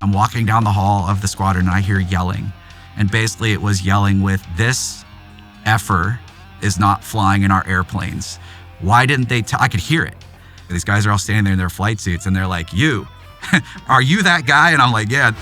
I'm walking down the hall of the squadron and I hear yelling. And basically it was yelling with, this effer is not flying in our airplanes. Why didn't they I could hear it. These guys are all standing there in their flight suits and they're like, you, are you that guy? And I'm like, yeah.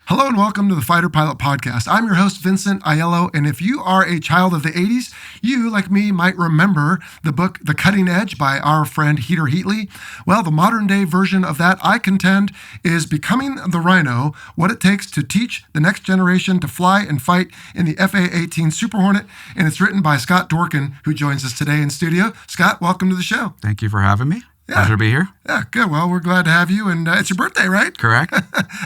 Hello and welcome to the Fighter Pilot Podcast. I'm your host, Vincent Aiello, and if you are a child of the 80s, you, like me, might remember the book The Cutting Edge by our friend Heater Heatley. Well, the modern day version of that, I contend, is Becoming the Rhino, What It Takes to Teach the Next Generation to Fly and Fight in the FA-18 Super Hornet, and it's written by Scott Dworkin, who joins us today in studio. Scott, welcome to the show. Thank you for having me. Yeah. Pleasure to be here. Yeah, good. Well, we're glad to have you, and it's your birthday, right? Correct.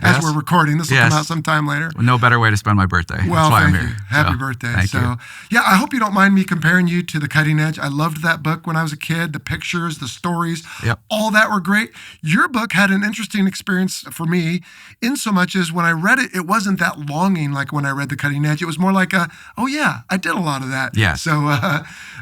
As we're recording. This will come out sometime later. No better way to spend my birthday. Well, that's why I'm thank here. you. Happy birthday. Thank you. Yeah, I hope you don't mind me comparing you to The Cutting Edge. I loved that book when I was a kid. The pictures, the stories, all that were great. Your book had an interesting experience for me in so much as when I read it, it wasn't that longing like when I read The Cutting Edge. It was more like, oh yeah, I did a lot of that. Yeah. So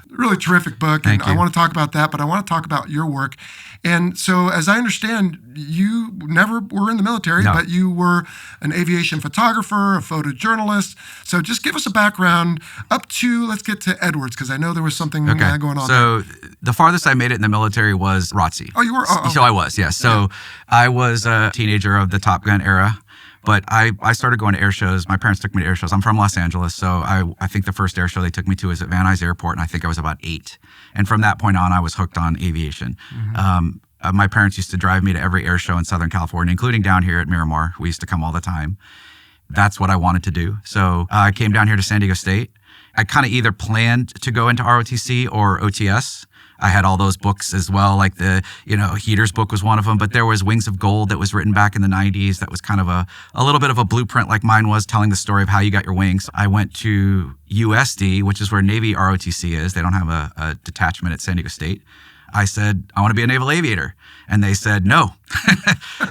really terrific book. Thank you. I want to talk about that, but I want to talk about your work. And so as I understand, you never were in the military, but you were an aviation photographer, a photojournalist. So just give us a background up to, let's get to Edwards, because I know there was something going on So the farthest I made it in the military was ROTC. Oh, you were? So I was, yes. So I was a teenager of the Top Gun era. But I started going to air shows. My parents took me to air shows. I'm from Los Angeles, so I think the first air show they took me to was at Van Nuys Airport, and I think I was about 8. And from that point on, I was hooked on aviation. Mm-hmm. My parents used to drive me to every air show in Southern California, including down here at Miramar. We used to come all the time. That's what I wanted to do. So I came down here to San Diego State. I kind of either planned to go into ROTC or OTS. I had all those books as well, like the, Heater's book was one of them, but there was Wings of Gold that was written back in the 90s. That was kind of a little bit of a blueprint like mine was, telling the story of how you got your wings. I went to USD, which is where Navy ROTC is. They don't have a detachment at San Diego State. I said, I want to be a naval aviator. And they said, no.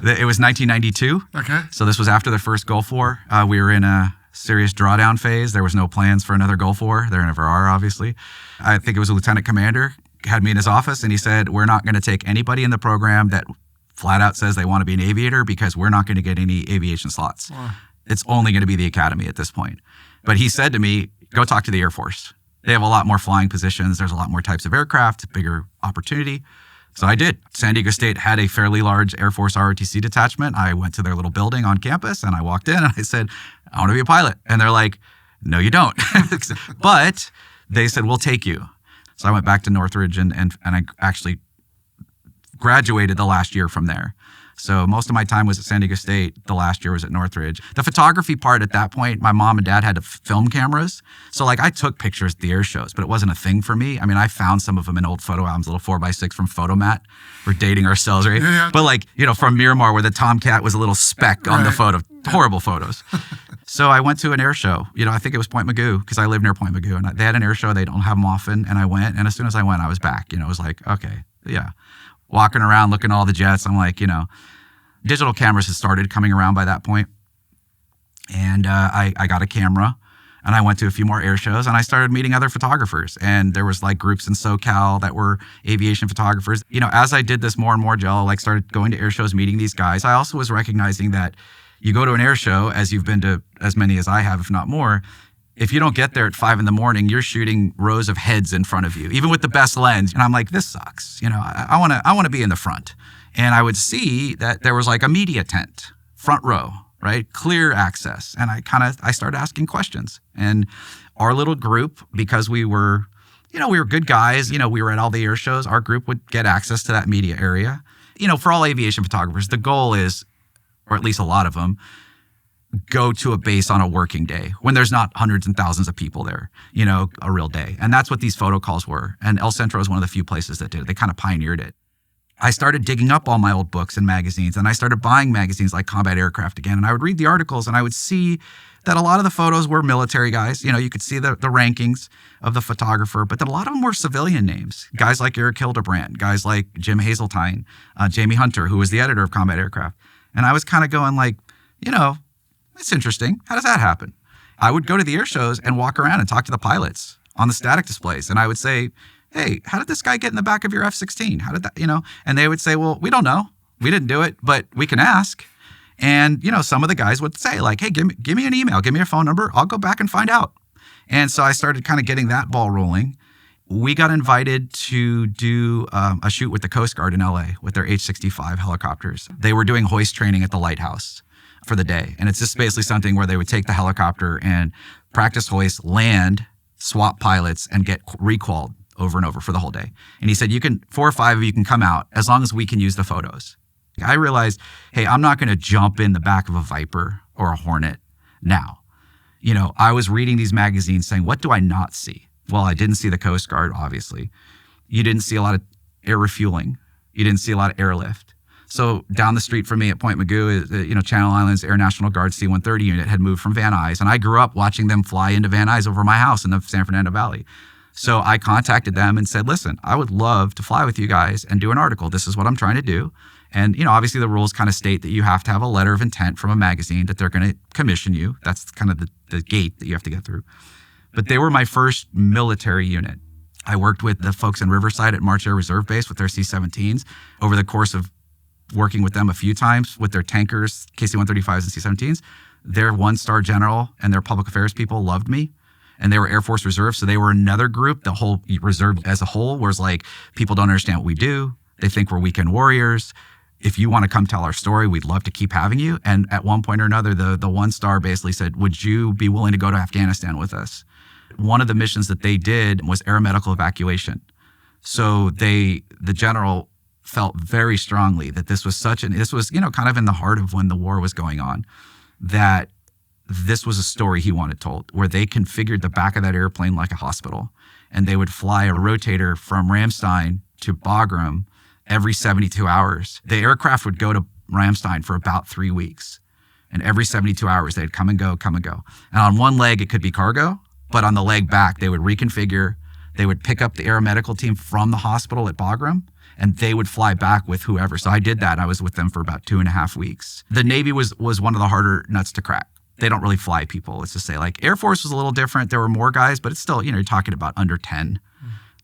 It was 1992. Okay. So this was after the first Gulf War. We were in a serious drawdown phase. There was no plans for another Gulf War. There never are, obviously. I think it was a lieutenant commander had me in his office and he said, we're not going to take anybody in the program that flat out says they want to be an aviator because we're not going to get any aviation slots. Wow. It's only going to be the academy at this point. But he said to me, go talk to the Air Force. They have a lot more flying positions. There's a lot more types of aircraft, bigger opportunity. So I did. San Diego State had a fairly large Air Force ROTC detachment. I went to their little building on campus and I walked in and I said, I want to be a pilot. And they're like, no, you don't. But they said, we'll take you. So I went back to Northridge and I actually graduated the last year from there. So most of my time was at San Diego State. The last year was at Northridge. The photography part at that point, my mom and dad had film cameras. So I took pictures at the air shows, but it wasn't a thing for me. I mean, I found some of them in old photo albums, little 4x6 from Photomat. We're dating ourselves, right? Yeah. But from Miramar where the Tomcat was a little speck on the photo. Horrible photos. So I went to an air show. I think it was Point Mugu because I live near Point Mugu. And they had an air show. They don't have them often. And I went. And as soon as I went, I was back. It was like, okay, yeah. Walking around, looking at all the jets. I'm like, digital cameras had started coming around by that point. And I got a camera. And I went to a few more air shows. And I started meeting other photographers. And there was groups in SoCal that were aviation photographers. As I did this more and more, Joe, started going to air shows, meeting these guys. I also was recognizing that you go to an air show, as you've been to as many as I have, if not more, if you don't get there at 5 a.m, you're shooting rows of heads in front of you, even with the best lens. And I'm like, this sucks. I want to be in the front. And I would see that there was a media tent, front row, right? Clear access. And I started asking questions. And our little group, because we were good guys, we were at all the air shows, our group would get access to that media area. For all aviation photographers, the goal is, or at least a lot of them, go to a base on a working day when there's not hundreds and thousands of people there, a real day. And that's what these photo calls were. And El Centro is one of the few places that did it. They kind of pioneered it. I started digging up all my old books and magazines, and I started buying magazines like Combat Aircraft again. And I would read the articles, and I would see that a lot of the photos were military guys. You could see the rankings of the photographer, but then a lot of them were civilian names. Guys like Eric Hildebrand, guys like Jim Hazeltine, Jamie Hunter, who was the editor of Combat Aircraft. And I was kind of going like, it's interesting. How does that happen? I would go to the air shows and walk around and talk to the pilots on the static displays. And I would say, hey, how did this guy get in the back of your F-16? How did that, And they would say, well, we don't know. We didn't do it, but we can ask. And, some of the guys would say like, hey, give me an email, give me your phone number. I'll go back and find out. And so I started kind of getting that ball rolling. We got invited to do a shoot with the Coast Guard in LA with their H-65 helicopters. They were doing hoist training at the lighthouse for the day. And it's just basically something where they would take the helicopter and practice hoist, land, swap pilots, and get requalled over and over for the whole day. And he said, 4 or 5 of you can come out as long as we can use the photos. I realized, hey, I'm not going to jump in the back of a Viper or a Hornet now. I was reading these magazines saying, what do I not see? Well, I didn't see the Coast Guard, obviously. You didn't see a lot of air refueling. You didn't see a lot of airlift. So down the street from me at Point Mugu, Channel Islands Air National Guard C-130 unit had moved from Van Nuys, and I grew up watching them fly into Van Nuys over my house in the San Fernando Valley. So I contacted them and said, listen, I would love to fly with you guys and do an article. This is what I'm trying to do. And, obviously the rules kind of state that you have to have a letter of intent from a magazine that they're going to commission you. That's kind of the gate that you have to get through. But they were my first military unit. I worked with the folks in Riverside at March Air Reserve Base with their C-17s over the course of working with them a few times with their tankers, KC-135s and C-17s. Their one-star general and their public affairs people loved me. And they were Air Force Reserve, so they were another group. The whole reserve as a whole was like, people don't understand what we do. They think we're weekend warriors. If you want to come tell our story, we'd love to keep having you. And at one point or another, the one star basically said, would you be willing to go to Afghanistan with us? One of the missions that they did was aeromedical evacuation. So the general felt very strongly that this was kind of in the heart of when the war was going on, that this was a story he wanted told, where they configured the back of that airplane like a hospital, and they would fly a rotator from Ramstein to Bagram every 72 hours. The aircraft would go to Ramstein for about 3 weeks, and every 72 hours they'd come and go. And on one leg it could be cargo, but on the leg back they would reconfigure. They would pick up the aeromedical team from the hospital at Bagram, and they would fly back with whoever. So I did that. I was with them for about 2.5 weeks. The Navy was one of the harder nuts to crack. They don't really fly people. Let's just say like Air Force was a little different. There were more guys, but it's still, you're talking about under 10.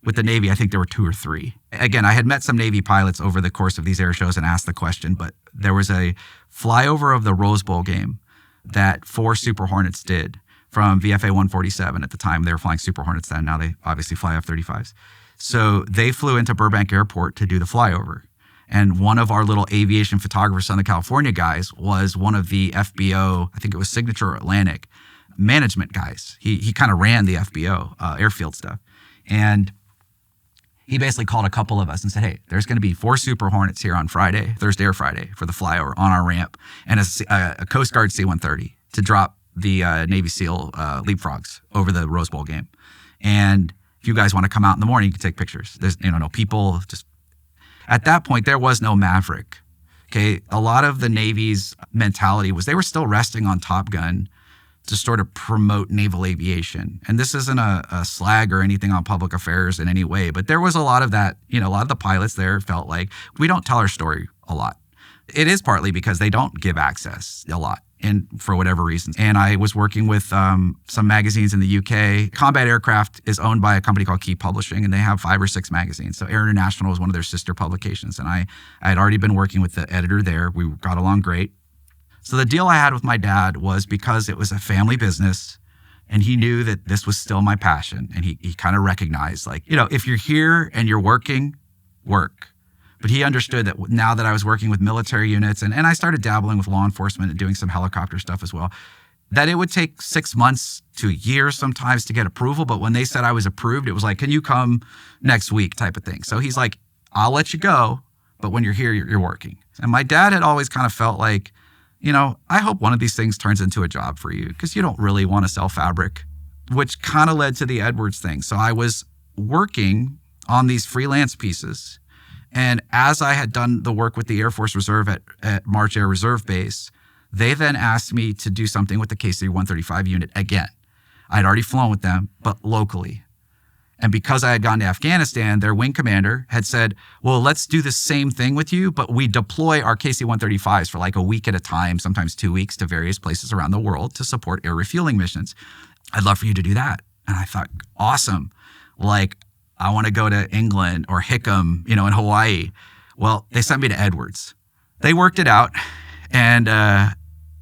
With the Navy, I think there were 2 or 3. Again, I had met some Navy pilots over the course of these air shows and asked the question, but there was a flyover of the Rose Bowl game that 4 Super Hornets did from VFA 147 at the time. They were flying Super Hornets then. Now they obviously fly F-35s. So they flew into Burbank Airport to do the flyover. And one of our little aviation photographers, Southern California guys, was one of the FBO, I think it was Signature Atlantic, management guys. He kind of ran the FBO airfield stuff. And he basically called a couple of us and said, hey, there's going to be 4 Super Hornets here on Friday, Thursday or Friday, for the flyover on our ramp, and a Coast Guard C-130 to drop the Navy SEAL leapfrogs over the Rose Bowl game. And if you guys want to come out in the morning, you can take pictures. There's, no people just... At that point, there was no Maverick. Okay, a lot of the Navy's mentality was they were still resting on Top Gun to sort of promote naval aviation. And this isn't a slag or anything on public affairs in any way, but there was a lot of that, a lot of the pilots there felt like we don't tell our story a lot. It is partly because they don't give access a lot, and for whatever reasons. And I was working with some magazines in the UK. Combat Aircraft is owned by a company called Key Publishing, and they have 5 or 6 magazines. So Air International was one of their sister publications. And I had already been working with the editor there. We got along great. So the deal I had with my dad was, because it was a family business and he knew that this was still my passion, and he kind of recognized, like, if you're here and you're working, work. But he understood that now that I was working with military units, and I started dabbling with law enforcement and doing some helicopter stuff as well, that it would take 6 months to a year sometimes to get approval. But when they said I was approved, it was like, can you come next week type of thing. So he's like, I'll let you go, but when you're here, you're working. And my dad had always kind of felt like, I hope one of these things turns into a job for you, because you don't really want to sell fabric, which kind of led to the Edwards thing. So I was working on these freelance pieces And as I had done the work with the Air Force Reserve at March Air Reserve Base, they then asked me to do something with the KC-135 unit again. I'd already flown with them, but locally. And because I had gone to Afghanistan, their wing commander had said, well, let's do the same thing with you, but we deploy our KC-135s for like a week at a time, sometimes 2 weeks, to various places around the world to support air refueling missions. I'd love for you to do that. And I thought, awesome. Like, I want to go to England or Hickam, in Hawaii. Well, they sent me to Edwards. They worked it out, and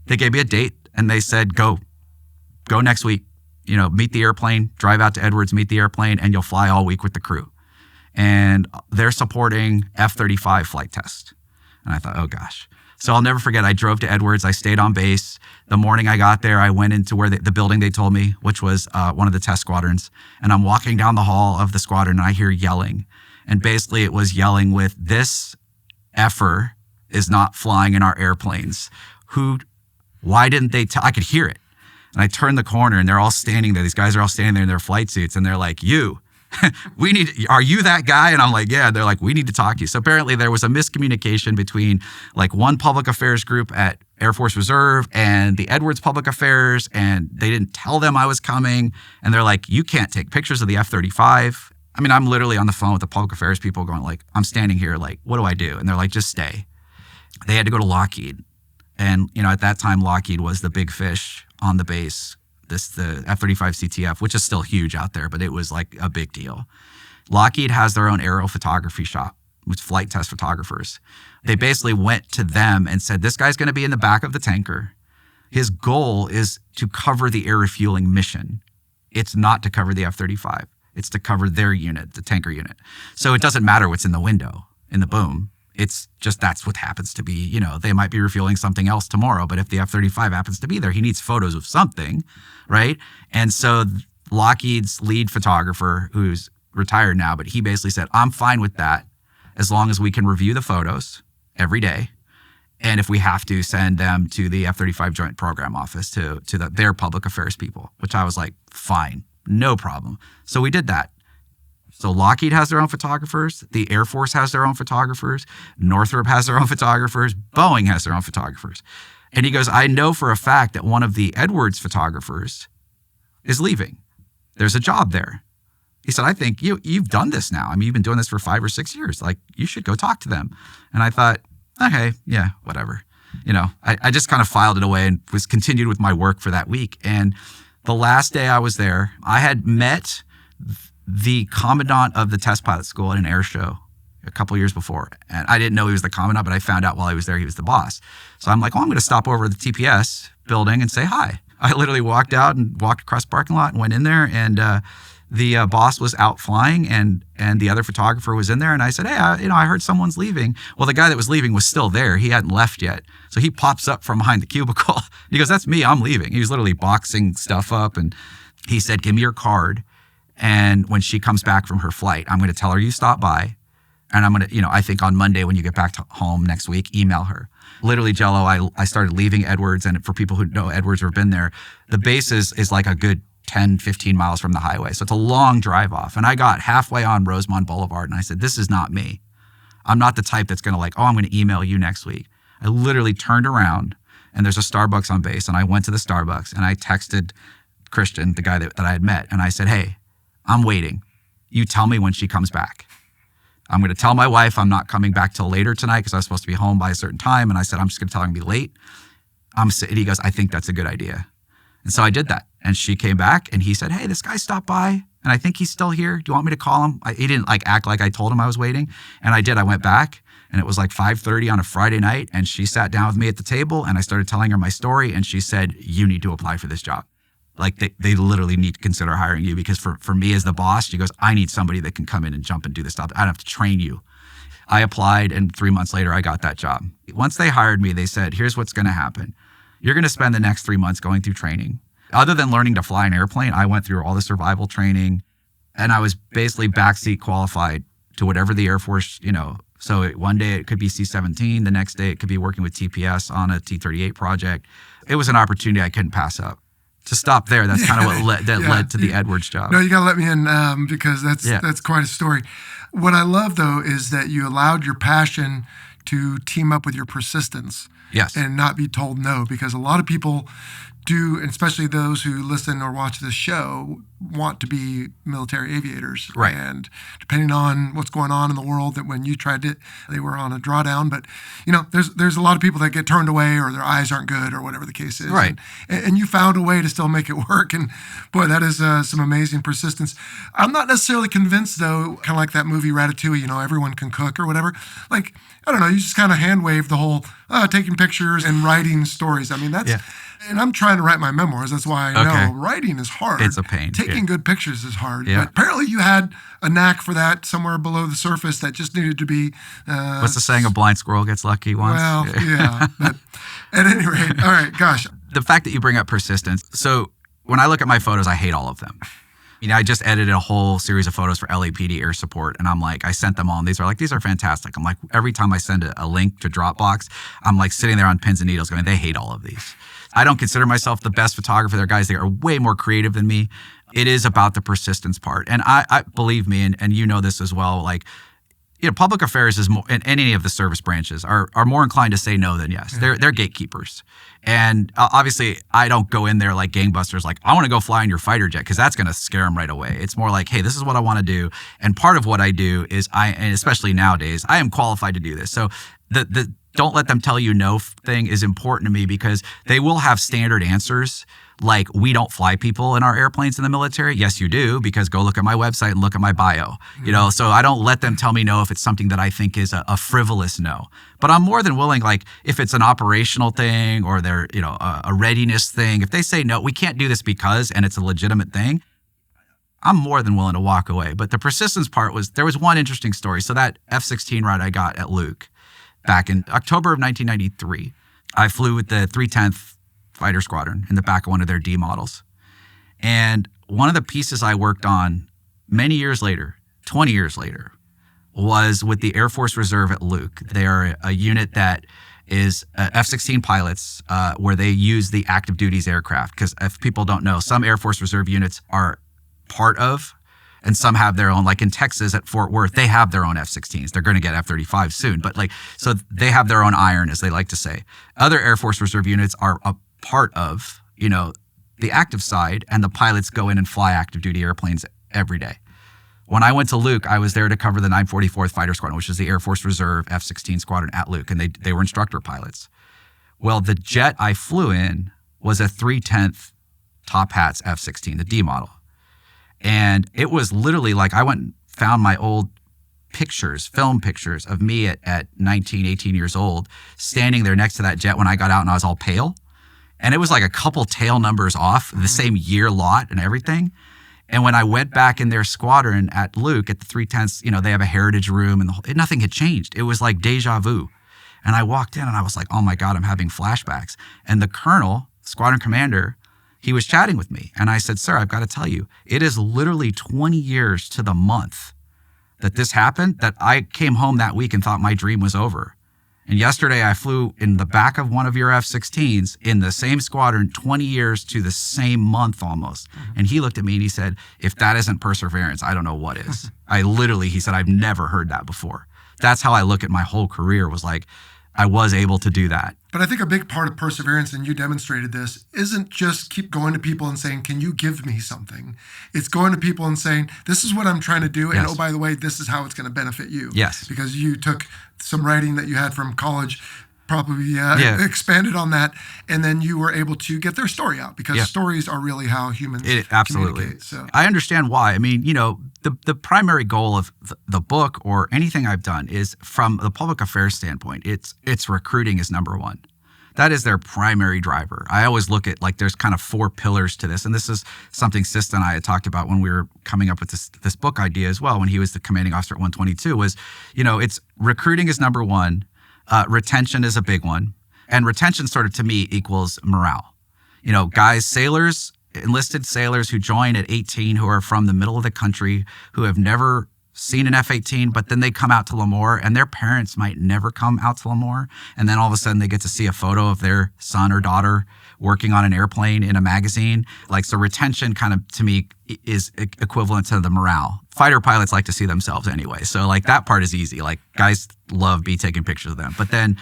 they gave me a date, and they said, go next week. Meet the airplane, drive out to Edwards, meet the airplane, and you'll fly all week with the crew. And they're supporting F-35 flight test. And I thought, oh gosh. So I'll never forget, I drove to Edwards, I stayed on base. The morning I got there, I went into where the building they told me, which was one of the test squadrons. And I'm walking down the hall of the squadron and I hear yelling. And basically it was yelling with, this effer is not flying in our airplanes. Why didn't they I could hear it. And I turned the corner and they're all standing there. These guys are all standing there in their flight suits and they're like, are you that guy? And I'm like, yeah. They're like, we need to talk to you. So apparently there was a miscommunication between like one public affairs group at Air Force Reserve and the Edwards Public Affairs, and they didn't tell them I was coming. And they're like, you can't take pictures of the F-35. I mean, I'm literally on the phone with the public affairs people going like, I'm standing here, like, what do I do? And they're like, just stay. They had to go to Lockheed. And, at that time, Lockheed was the big fish on the base, the F-35 CTF, which is still huge out there, but it was like a big deal. Lockheed has their own aero photography shop with flight test photographers. They basically went to them and said, this guy's going to be in the back of the tanker. His goal is to cover the air refueling mission. It's not to cover the F-35. It's to cover their unit, the tanker unit. So it doesn't matter what's in the window, in the boom. It's just that's what happens to be, they might be refueling something else tomorrow, but if the F-35 happens to be there, he needs photos of something, right? And so Lockheed's lead photographer, who's retired now, but he basically said, I'm fine with that as long as we can review the photos every day. And if we have to, send them to the F-35 Joint Program Office, to their public affairs people, which I was like, fine, no problem. So we did that. So Lockheed has their own photographers. The Air Force has their own photographers. Northrop has their own photographers. Boeing has their own photographers. And he goes, I know for a fact that one of the Edwards photographers is leaving. There's a job there. He said, I think you've done this now. I mean, you've been doing this for 5 or 6 years. Like, you should go talk to them. And I thought, okay, yeah, whatever. I just kind of filed it away and was continued with my work for that week. And the last day I was there, I had met the commandant of the test pilot school at an air show a couple years before. And I didn't know he was the commandant, but I found out while I was there he was the boss. So I'm like, I'm going to stop over to the TPS building and say hi. I literally walked out and walked across the parking lot and went in there, and the boss was out flying, and the other photographer was in there. And I said, hey, I heard someone's leaving. Well, the guy that was leaving was still there. He hadn't left yet. So he pops up from behind the cubicle. He goes, that's me, I'm leaving. He was literally boxing stuff up. And he said, give me your card. And when she comes back from her flight, I'm going to tell her you stopped by. And I'm going to, I think on Monday when you get back to home next week, email her. Literally, Jello, I started leaving Edwards. And for people who know Edwards or have been there, the base is like a good 10, 15 miles from the highway. So it's a long drive off. And I got halfway on Rosemont Boulevard and I said, this is not me. I'm not the type that's going to I'm going to email you next week. I literally turned around and there's a Starbucks on base. And I went to the Starbucks and I texted Christian, the guy that I had met. And I said, hey, I'm waiting. You tell me when she comes back. I'm going to tell my wife I'm not coming back till later tonight because I was supposed to be home by a certain time. And I said, I'm just going to tell her I'm going to be late. And he goes, I think that's a good idea. And so I did that. And she came back and he said, hey, this guy stopped by and I think he's still here. Do you want me to call him? He didn't act like I told him I was waiting. And I did. I went back and it was like 5:30 on a Friday night. And she sat down with me at the table and I started telling her my story. And she said, you need to apply for this job. They literally need to consider hiring you because for me as the boss, she goes, I need somebody that can come in and jump and do this stuff. I don't have to train you. I applied and 3 months later, I got that job. Once they hired me, they said, here's what's going to happen. You're going to spend the next 3 months going through training. Other than learning to fly an airplane, I went through all the survival training and I was basically backseat qualified to whatever the Air Force, So one day it could be C-17. The next day it could be working with TPS on a T-38 project. It was an opportunity I couldn't pass up. To stop there, that's kind of what led to the Edwards job. No, you got to let me in because that's quite a story. What I love, though, is that you allowed your passion to team up with your persistence. Yes. And not be told no, because a lot of people do, especially those who listen or watch this show, want to be military aviators. Right. And depending on what's going on in the world, that when you tried it, they were on a drawdown. But, there's a lot of people that get turned away or their eyes aren't good or whatever the case is. Right. And you found a way to still make it work. And boy, that is some amazing persistence. I'm not necessarily convinced, though, kind of like that movie Ratatouille, everyone can cook or whatever. Like, I don't know, you just kind of hand wave the whole taking pictures and writing stories. I mean, that's... Yeah. And I'm trying to write my memoirs. That's why I know writing is hard. It's a pain. Taking good pictures is hard. Yeah. But apparently you had a knack for that somewhere below the surface that just needed to be... What's the saying? A blind squirrel gets lucky once? Well, yeah. But at any rate, all right, gosh. The fact that you bring up persistence. So when I look at my photos, I hate all of them. I just edited a whole series of photos for LAPD Air Support, and I'm like, I sent them all, and these are fantastic. I'm like, every time I send a link to Dropbox, I'm like sitting there on pins and needles going, they hate all of these. I don't consider myself the best photographer. There are guys that are way more creative than me. It is about the persistence part. And I believe me, and you know this as well, like, public affairs is more, and any of the service branches are more inclined to say no than yes. They're gatekeepers. And obviously, I don't go in there like gangbusters, like, I want to go fly in your fighter jet, because that's going to scare them right away. It's more like, hey, this is what I want to do. And part of what I do is and especially nowadays, I am qualified to do this. So the don't let them tell you no thing is important to me, because they will have standard answers. Like, we don't fly people in our airplanes in the military. Yes, you do, because go look at my website and look at my bio. So I don't let them tell me no if it's something that I think is a frivolous no. But I'm more than willing, like, if it's an operational thing or they're, a readiness thing, if they say no, we can't do this because, and it's a legitimate thing, I'm more than willing to walk away. But the persistence part there was one interesting story. So that F-16 ride I got at Luke back in October of 1993, I flew with the 310th Fighter Squadron in the back of one of their D models. And one of the pieces I worked on many years later, 20 years later, was with the Air Force Reserve at Luke. They are a unit that is F-16 pilots, where they use the active duties aircraft. Because if people don't know, some Air Force Reserve units are part of, and some have their own. Like in Texas at Fort Worth, they have their own F-16s. They're going to get F-35 soon. But so they have their own iron, as they like to say. Other Air Force Reserve units are a part of, the active side, and the pilots go in and fly active duty airplanes every day. When I went to Luke, I was there to cover the 944th Fighter Squadron, which is the Air Force Reserve F-16 squadron at Luke, and they were instructor pilots. Well, the jet I flew in was a 310th Top Hats F-16, the D model. And it was literally like, I went and found my old film pictures of me at 19, 18 years old, standing there next to that jet when I got out and I was all pale. And it was like a couple tail numbers off, the same year lot and everything. And when I went back in their squadron at Luke at the 310s, they have a heritage room, and nothing had changed. It was like deja vu. And I walked in and I was like, oh my God, I'm having flashbacks. And the colonel, squadron commander, he was chatting with me. And I said, sir, I've got to tell you, it is literally 20 years to the month that this happened, that I came home that week and thought my dream was over. And yesterday I flew in the back of one of your F-16s in the same squadron, 20 years to the same month almost. And he looked at me and he said, if that isn't perseverance, I don't know what is. He said, I've never heard that before. That's how I look at my whole career, was like, I was able to do that. But I think a big part of perseverance, and you demonstrated this, isn't just keep going to people and saying, can you give me something? It's going to people and saying, this is what I'm trying to do. And oh, by the way, this is how it's going to benefit you. Yes. Because you took some writing that you had from college, probably expanded on that, and then you were able to get their story out, because stories are really how humans communicate. So I understand why. I mean, the primary goal of the book or anything I've done is, from the public affairs standpoint, it's recruiting is number one. That is their primary driver. I always look at, like, there's kind of 4 pillars to this. And this is something Sista and I had talked about when we were coming up with this book idea as well, when he was the commanding officer at 122, was, it's recruiting is number one. Retention is a big one. And retention sort of, to me, equals morale. Guys, sailors, enlisted sailors who join at 18, who are from the middle of the country, who have never seen an F-18, but then they come out to Lemoore and their parents might never come out to Lemoore. And then all of a sudden they get to see a photo of their son or daughter working on an airplane in a magazine. Like, so retention kind of, to me, is equivalent to the morale. Fighter pilots like to see themselves anyway. So like that part is easy. Like, guys love taking pictures of them. But then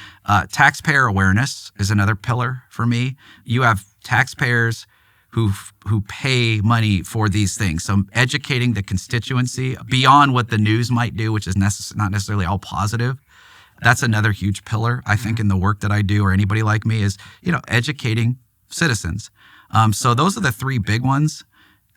taxpayer awareness is another pillar for me. You have taxpayers who pay money for these things. So educating the constituency beyond what the news might do, which is not necessarily all positive. That's another huge pillar, I think, in the work that I do, or anybody like me, is, educating citizens. So those are the three big ones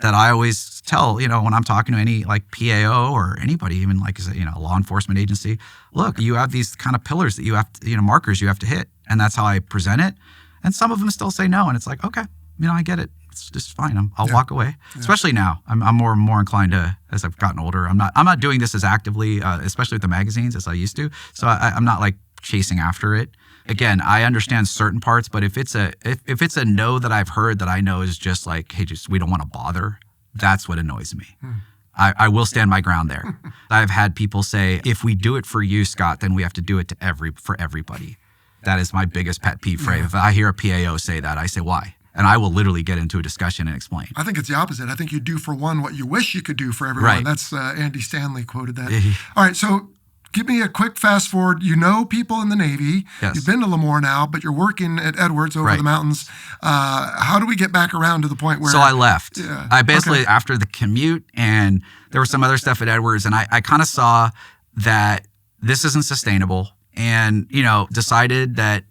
that I always tell, when I'm talking to any like PAO or anybody, even like, a law enforcement agency, look, you have these kind of pillars that you have to, markers you have to hit. And that's how I present it. And some of them still say no. And it's like, okay, I get it. It's just fine. I'll walk away. Yeah. Especially now, I'm more inclined to, as I've gotten older. I'm not doing this as actively, especially with the magazines, as I used to. So I'm not like chasing after it. Again, I understand certain parts, but if it's a no that I've heard that I know is just like, hey, we don't want to bother, that's what annoys me. I will stand my ground there. I've had people say, if we do it for you, Scott, then we have to do it for everybody. That is my biggest pet peeve phrase. If I hear a PAO say that, I say, why? And I will literally get into a discussion and explain. I think it's the opposite. I think you do for one what you wish you could do for everyone. Right. That's Andy Stanley quoted that. All right, so give me a quick fast forward. You know people in the Navy. Yes. You've been to Lemoore now, but you're working at Edwards over the mountains. How do we get back around to the point where... So I left. Yeah. I basically, after the commute, and there was some other stuff at Edwards, and I kind of saw that this isn't sustainable, and, decided that,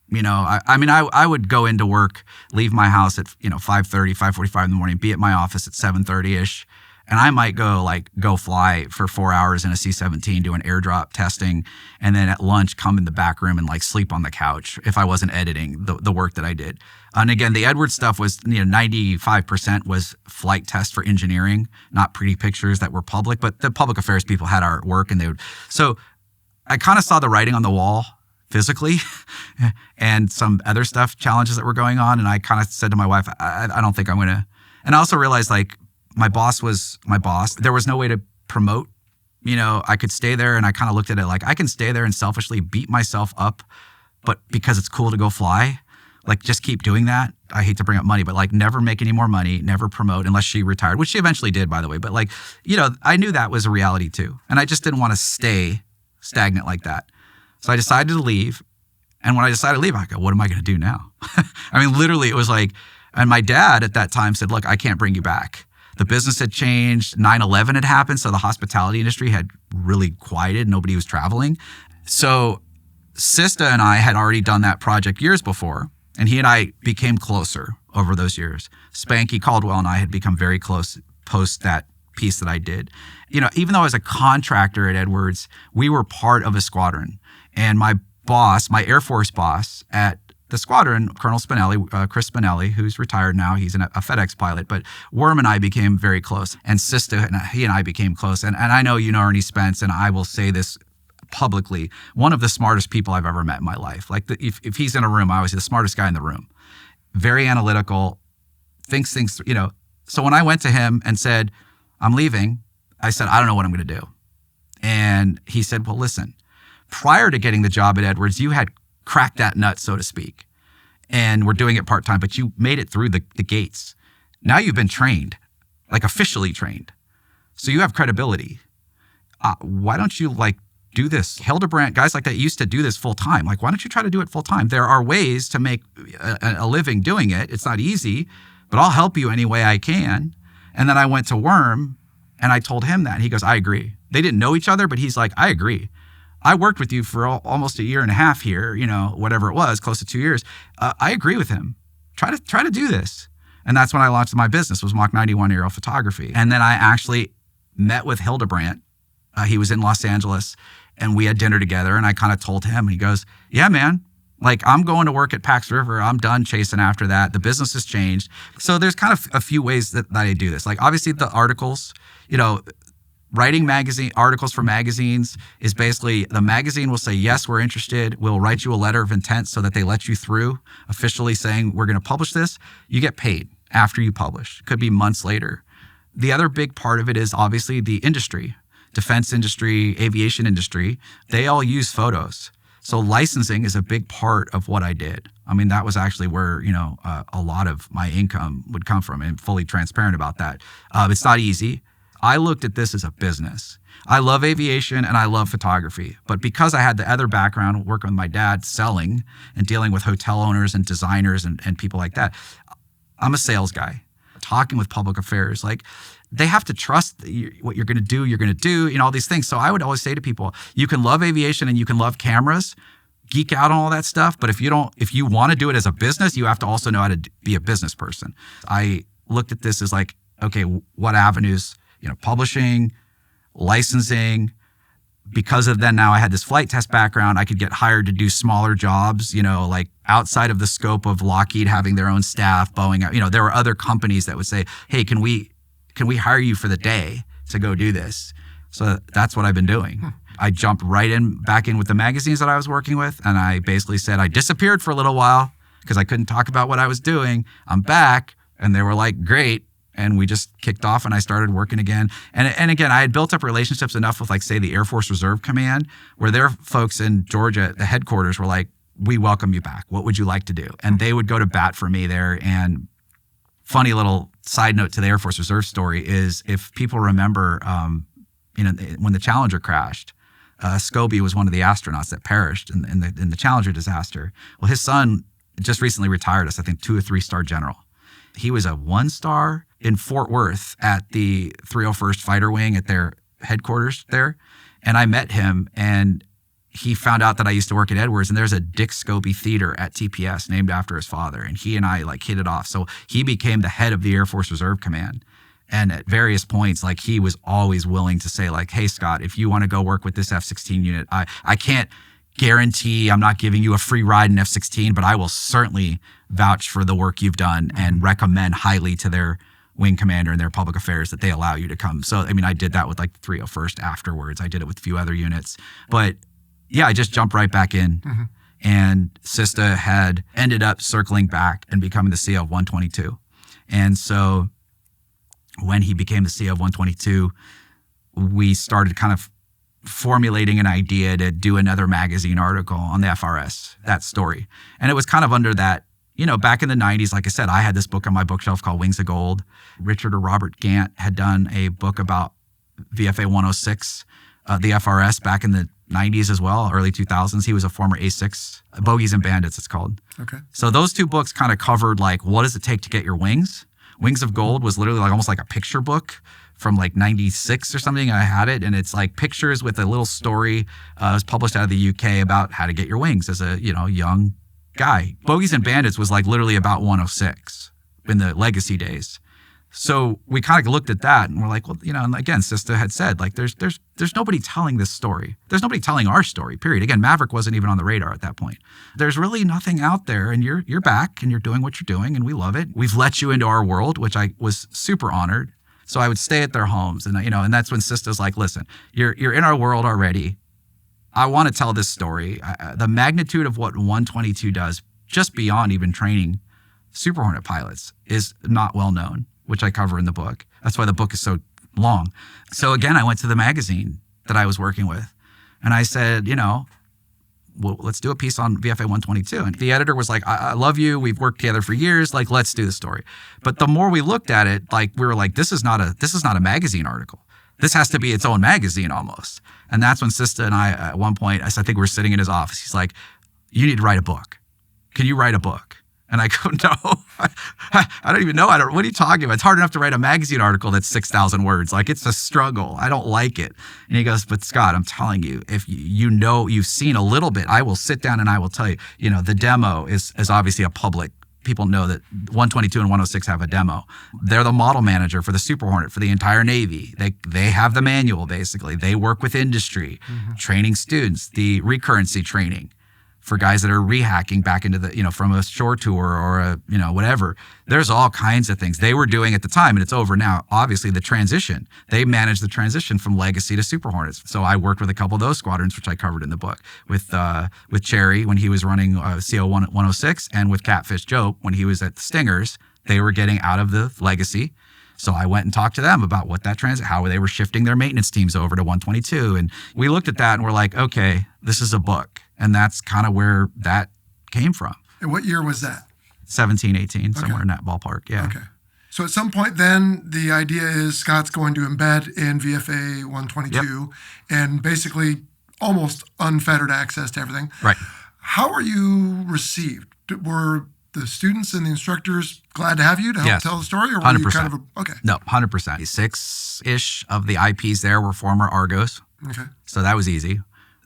I would go into work, leave my house at, 5:30, 5:45 in the morning, be at my office at 7:30-ish. And I might go fly for 4 hours in a C-17 doing airdrop testing. And then at lunch, come in the back room and sleep on the couch if I wasn't editing the work that I did. And again, the Edwards stuff was, 95% was flight test for engineering, not pretty pictures that were public, but the public affairs people had our work so I kind of saw the writing on the wall physically and some other challenges that were going on. And I kind of said to my wife, I don't think I'm going to. And I also realized my boss was my boss. There was no way to promote. I could stay there, and I kind of looked at it like I can stay there and selfishly beat myself up, but because it's cool to go fly, just keep doing that. I hate to bring up money, but never make any more money, never promote unless she retired, which she eventually did, by the way. But I knew that was a reality too. And I just didn't want to stay stagnant like that. So I decided to leave. And when I decided to leave, I go, what am I going to do now? Literally, it was and my dad at that time said, look, I can't bring you back. The business had changed. 9/11 had happened. So the hospitality industry had really quieted. Nobody was traveling. So Sista and I had already done that project years before. And he and I became closer over those years. Spanky Caldwell and I had become very close post that piece that I did. Even though I was a contractor at Edwards, we were part of a squadron. And my boss, my Air Force boss at the squadron, Colonel Spinelli, Chris Spinelli, who's retired now, he's a FedEx pilot, but Worm and I became very close. And Sista, he and I became close. And I know Ernie Spence, and I will say this publicly, one of the smartest people I've ever met in my life. If he's in a room, I always say the smartest guy in the room. Very analytical, thinks things, So when I went to him and said, I'm leaving, I said, I don't know what I'm going to do. And he said, well, listen, prior to getting the job at Edwards, you had cracked that nut, so to speak, and we're doing it part-time, but you made it through the gates. Now you've been trained, officially trained. So you have credibility. Why don't you do this? Hildebrandt, guys like that used to do this full-time. Why don't you try to do it full-time? There are ways to make a living doing it. It's not easy, but I'll help you any way I can. And then I went to Worm and I told him that. And he goes, I agree. They didn't know each other, but he's like, I agree. I worked with you for almost a year and a half here, whatever it was, close to 2 years. I agree with him. Try to do this. And that's when I launched my business, was Mach 91 aerial photography. And then I actually met with Hildebrandt. He was in Los Angeles, and we had dinner together, and I kind of told him, and he goes, yeah, man, I'm going to work at Pax River. I'm done chasing after that. The business has changed. So there's kind of a few ways that I do this. Obviously the articles, writing articles for magazines is basically the magazine will say, yes, we're interested. We'll write you a letter of intent so that they let you through, officially saying we're going to publish this. You get paid after you publish. Could be months later. The other big part of it is obviously the industry. defense industry, aviation industry, they all use photos. So licensing is a big part of what I did. I mean, that was actually where, a lot of my income would come from, and fully transparent about that. It's not easy. I looked at this as a business. I love aviation and I love photography, but because I had the other background working with my dad selling and dealing with hotel owners and designers and people like that, I'm a sales guy. Talking with public affairs, like they have to trust what you're going to do, all these things. So I would always say to people, you can love aviation and you can love cameras, geek out on all that stuff. But if you want to do it as a business, you have to also know how to be a business person. I looked at this as like, okay, what avenues, publishing, licensing. Because of then now I had this flight test background, I could get hired to do smaller jobs, like outside of the scope of Lockheed having their own staff, Boeing, there were other companies that would say, hey, can we hire you for the day to go do this? So that's what I've been doing. I jumped back in with the magazines that I was working with. And I basically said, I disappeared for a little while because I couldn't talk about what I was doing. I'm back. And they were like, great. And we just kicked off and I started working again. And again, I had built up relationships enough with, like, say, the Air Force Reserve Command, where their folks in Georgia, the headquarters, were like, we welcome you back. What would you like to do? And they would go to bat for me there. And funny little side note to the Air Force Reserve story is, if people remember, when the Challenger crashed, Scobie was one of the astronauts that perished in the Challenger disaster. Well, his son just recently retired as, I think, 2 or 3-star general. He was a 1-star in Fort Worth at the 301st Fighter Wing at their headquarters there. And I met him, and he found out that I used to work at Edwards, and there's a Dick Scobie Theater at TPS named after his father. And he and I hit it off. So he became the head of the Air Force Reserve Command. And at various points, he was always willing to say, hey, Scott, if you want to go work with this F-16 unit, I can't guarantee I'm not giving you a free ride in F-16, but I will certainly vouch for the work you've done and recommend highly to their wing commander and their public affairs that they allow you to come. So, I did that with the 301st afterwards. I did it with a few other units. But yeah, I just jumped right back in. Mm-hmm. And Sista had ended up circling back and becoming the CEO of 122. And so when he became the CEO of 122, we started kind of formulating an idea to do another magazine article on the FRS, that story. And it was kind of under that, back in the 90s, like I said, I had this book on my bookshelf called Wings of Gold. Richard or Robert Gant had done a book about VFA 106, the FRS, back in the 90s as well, early 2000s. He was a former A6, Bogies and Bandits, it's called. Okay. So those two books kind of covered, what does it take to get your wings? Wings of Gold was literally almost like a picture book from 96 or something. I had it, and it's pictures with a little story. It was published out of the UK about how to get your wings as a young guy. Bogies and Bandits was literally about 106 in the legacy days. So we kind of looked at that and we're like, well, and again, Sista had said, there's nobody telling this story. There's nobody telling our story, period. Again, Maverick wasn't even on the radar at that point. There's really nothing out there, and you're back and you're doing what you're doing, and we love it. We've let you into our world, which I was super honored. So I would stay at their homes, and and that's when Sista's like, listen, you're in our world already. I want to tell this story. The magnitude of what 122 does, just beyond even training Super Hornet pilots, is not well known, which I cover in the book. That's why the book is so long. So again, I went to the magazine that I was working with, and I said, well, let's do a piece on VFA 122. And the editor was like, I love you. We've worked together for years. Let's do the story. But the more we looked at it, we were like, this is not a magazine article. This has to be its own magazine almost. And that's when Sista and I, at one point, I think we were sitting in his office. He's like, you need to write a book. Can you write a book? And I go, no, I don't even know. What are you talking about? It's hard enough to write a magazine article that's 6,000 words. It's a struggle. I don't like it. And he goes, but Scott, I'm telling you, if you've seen a little bit, I will sit down and I will tell you, the demo is obviously a public. People know that 122 and 106 have a demo. They're the model manager for the Super Hornet for the entire Navy. They have the manual, basically. They work with industry, training students, the recurrency training for guys that are rehacking back into the, from a shore tour or a, whatever. There's all kinds of things they were doing at the time, and it's over now. Obviously, the transition, they managed the transition from Legacy to Super Hornets. So I worked with a couple of those squadrons, which I covered in the book, with Cherry when he was running CO 106, and with Catfish Joe when he was at the Stingers. They were getting out of the Legacy. So I went and talked to them about what that how they were shifting their maintenance teams over to 122. And we looked at that and we're like, okay, this is a book. And that's kind of where that came from. And what year was that? 17, 18, somewhere in that ballpark. Yeah. Okay. So at some point then the idea is Scott's going to embed in VFA 122 and basically almost unfettered access to everything. Right. How are you received? Were the students and the instructors glad to have you to help tell the story? Or were 100%. you kind of okay. No, 100%. 6-ish of the IPs there were former Argos. Okay. So that was easy.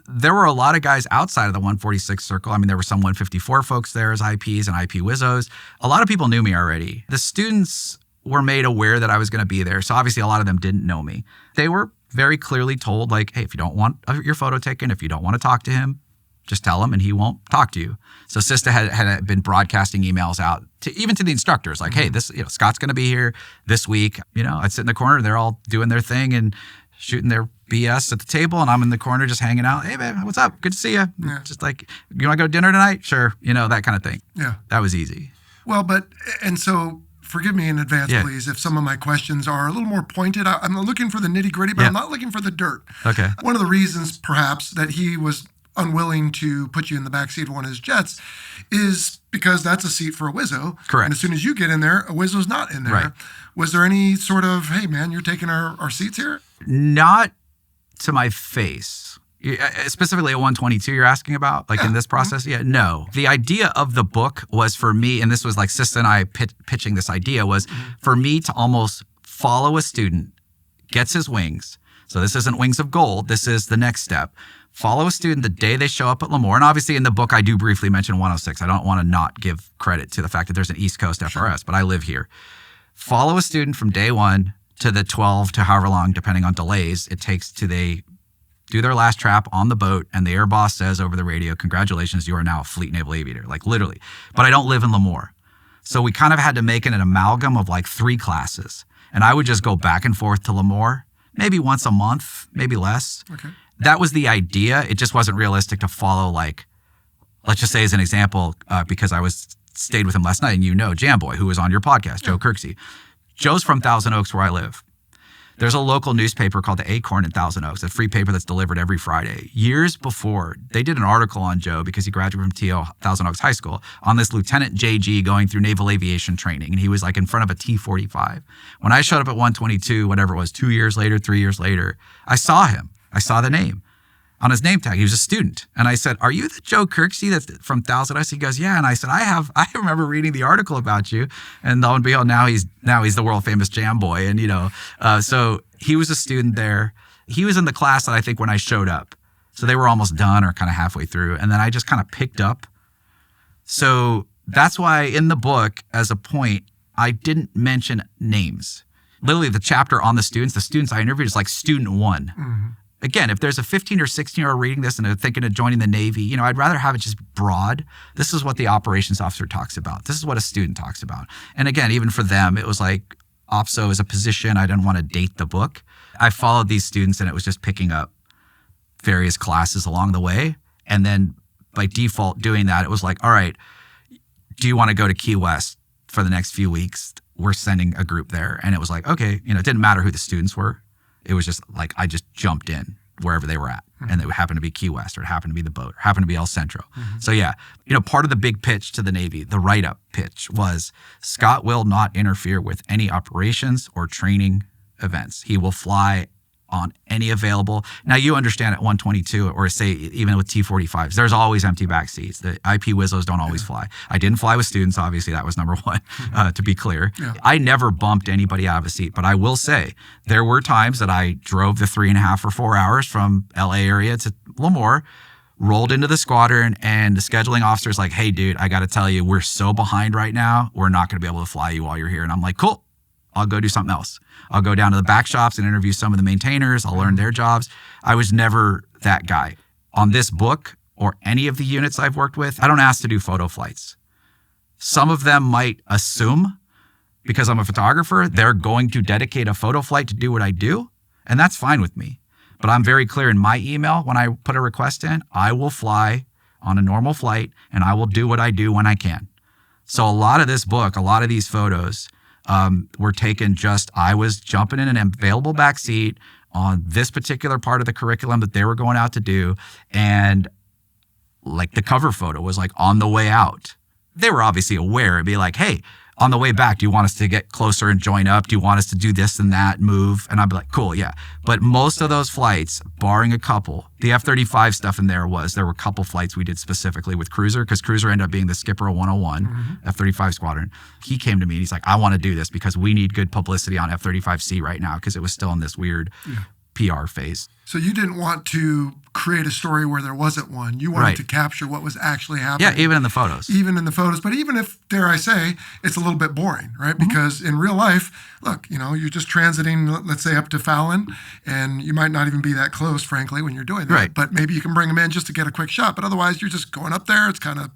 There were a lot of guys outside of the 146 circle. I mean, there were some 154 folks there as IPs and IP Wizzos. A lot of people knew me already. The students were made aware that I was going to be there. So obviously a lot of them didn't know me. They were very clearly told, like, hey, if you don't want your photo taken, if you don't want to talk to him, just tell him and he won't talk to you. So Sista had been broadcasting emails out even to the instructors, like, hey, Scott's going to be here this week. I'd sit in the corner. They're all doing their thing and shooting their BS at the table, and I'm in the corner just hanging out. Hey, babe, what's up? Good to see you. Yeah. Just like, you want to go to dinner tonight? Sure. That kind of thing. Yeah. That was easy. Well, and so forgive me in advance, please, if some of my questions are a little more pointed. I'm looking for the nitty gritty, but I'm not looking for the dirt. Okay. One of the reasons, perhaps, that he was unwilling to put you in the backseat of one of his jets is because that's a seat for a Wizzo. Correct. And as soon as you get in there, a Wizzo's not in there. Right. Was there any sort of, hey, man, you're taking our seats here? Not to my face. Specifically at 122 you're asking about, like in this process? Yeah, no. The idea of the book was for me, and this was like Sista and I pitching this idea, was for me to almost follow a student, gets his wings. So this isn't wings of gold. This is the next step. Follow a student the day they show up at Lemoore. And obviously in the book, I do briefly mention 106. I don't want to not give credit to the fact that there's an East Coast FRS, but I live here. Follow a student from day one to the 12 to however long, depending on delays it takes to they do their last trap on the boat, and the air boss says over the radio, congratulations, you are now a Fleet Naval Aviator, like literally. But I don't live in Lemoore. So we kind of had to make an amalgam of like 3 classes. And I would just go back and forth to Lemoore, maybe once a month, maybe less. Okay. That was the idea. It just wasn't realistic to follow, like, let's just say as an example, because I stayed with him last night, and Jamboy, who was on your podcast, Joe Kirksey. Joe's from Thousand Oaks, where I live. There's a local newspaper called the Acorn in Thousand Oaks, a free paper that's delivered every Friday. Years before, they did an article on Joe because he graduated from TO Thousand Oaks High School on this Lieutenant JG going through naval aviation training. And he was like in front of a T-45. When I showed up at 122, whatever it was, 2 years later, 3 years later, I saw him. I saw the name on his name tag. He was a student. And I said, are you the Joe Kirksey that's from Thousand Oaks? He goes, yeah. And I said, I remember reading the article about you. And lo and behold, now he's the world famous jam boy. And, so he was a student there. He was in the class that I think when I showed up. So they were almost done or kind of halfway through. And then I just kind of picked up. So that's why in the book, as a point, I didn't mention names. Literally the chapter on the students I interviewed is like student 1. Mm-hmm. Again, if there's a 15 or 16-year-old reading this and they're thinking of joining the Navy, I'd rather have it just broad. This is what the operations officer talks about. This is what a student talks about. And again, even for them, it was like OPSO is a position. I didn't want to date the book. I followed these students and it was just picking up various classes along the way. And then by default doing that, it was like, all right, do you want to go to Key West for the next few weeks? We're sending a group there. And it was like, okay, it didn't matter who the students were. It was just like I just jumped in wherever they were at. Mm-hmm. And it happened to be Key West, or it happened to be the boat, or it happened to be El Centro. Mm-hmm. So yeah, part of the big pitch to the Navy, the write-up pitch was Scott will not interfere with any operations or training events. He will fly on any available. Now you understand at 122, or say even with T-45s, there's always empty back seats. The IP Wizzos don't always fly. I didn't fly with students, obviously that was number one, to be clear. Yeah. I never bumped anybody out of a seat, but I will say there were times that I drove the 3.5 or 4 hours from LA area to Lemoore, rolled into the squadron, and the scheduling officer's like, hey dude, I got to tell you, we're so behind right now. We're not going to be able to fly you while you're here. And I'm like, cool. I'll go do something else. I'll go down to the back shops and interview some of the maintainers. I'll learn their jobs. I was never that guy. On this book or any of the units I've worked with, I don't ask to do photo flights. Some of them might assume, because I'm a photographer, they're going to dedicate a photo flight to do what I do, and that's fine with me. But I'm very clear in my email when I put a request in, I will fly on a normal flight and I will do what I do when I can. So a lot of this book, a lot of these photos, were taken I was jumping in an available back seat on this particular part of the curriculum that they were going out to do. And like the cover photo was like on the way out. They were obviously aware. It'd be like, hey, on the way back, do you want us to get closer and join up? Do you want us to do this and that move? And I'd be like, cool, yeah. But most of those flights, barring a couple, the F-35 stuff in there were a couple flights we did specifically with Cruiser, because Cruiser ended up being the skipper of 101, F-35 Squadron. He came to me and he's like, I want to do this because we need good publicity on F-35C right now, because it was still in this weird PR phase. So you didn't want to create a story where there wasn't one. You wanted to capture what was actually happening. Yeah, even in the photos. But even if, dare I say, it's a little bit boring, right? Because in real life, look, you're just transiting, let's say, up to Fallon, and you might not even be that close, frankly, when you're doing that. Right. But maybe you can bring them in just to get a quick shot. But otherwise, you're just going up there. It's kind of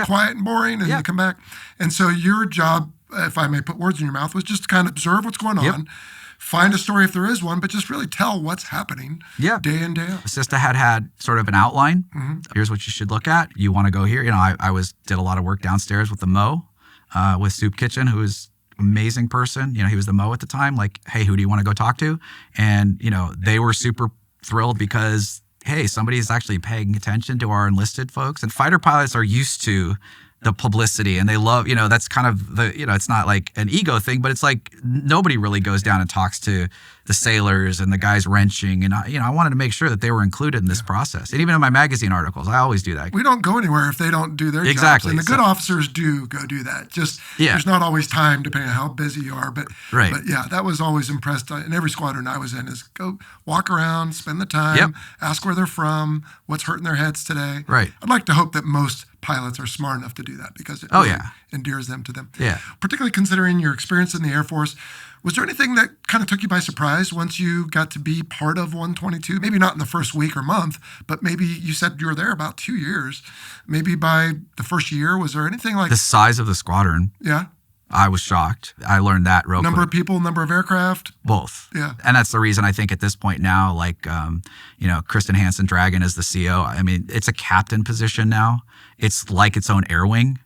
quiet and boring, and you come back. And so your job, if I may put words in your mouth, was just to kind of observe what's going on. Find a story if there is one, but just really tell what's happening day in, day out. Sista had sort of an outline. Here's what you should look at. You want to go here. I did a lot of work downstairs with the Mo, with Soup Kitchen, who is an amazing person. He was the Mo at the time. Like, hey, who do you want to go talk to? And, they were super thrilled because, hey, somebody's actually paying attention to our enlisted folks. And fighter pilots are used to the publicity, and they love, that's kind of it's not like an ego thing, but it's like nobody really goes down and talks to the sailors and the guys wrenching. And I wanted to make sure that they were included in this process. And even in my magazine articles, I always do that. We don't go anywhere if they don't do their jobs. And the good officers do go do that. Just there's not always time depending on how busy you are. But yeah, that was always impressed in every squadron I was in, is go walk around, spend the time, ask where they're from, what's hurting their heads today. Right. I'd like to hope that most pilots are smart enough to do that, because it endears them to them. Yeah. Particularly considering your experience in the Air Force, was there anything that kind of took you by surprise once you got to be part of 122? Maybe not in the first week or month, but maybe you said you were there about 2 years. Maybe by the first year, was there anything like... The size of the squadron. Yeah. I was shocked. I learned that real quick. Number of people, number of aircraft? Both. Yeah. And that's the reason I think at this point now, like, Kristen Hansen Dragon is the CO. I mean, it's a captain position now. It's like its own air wing,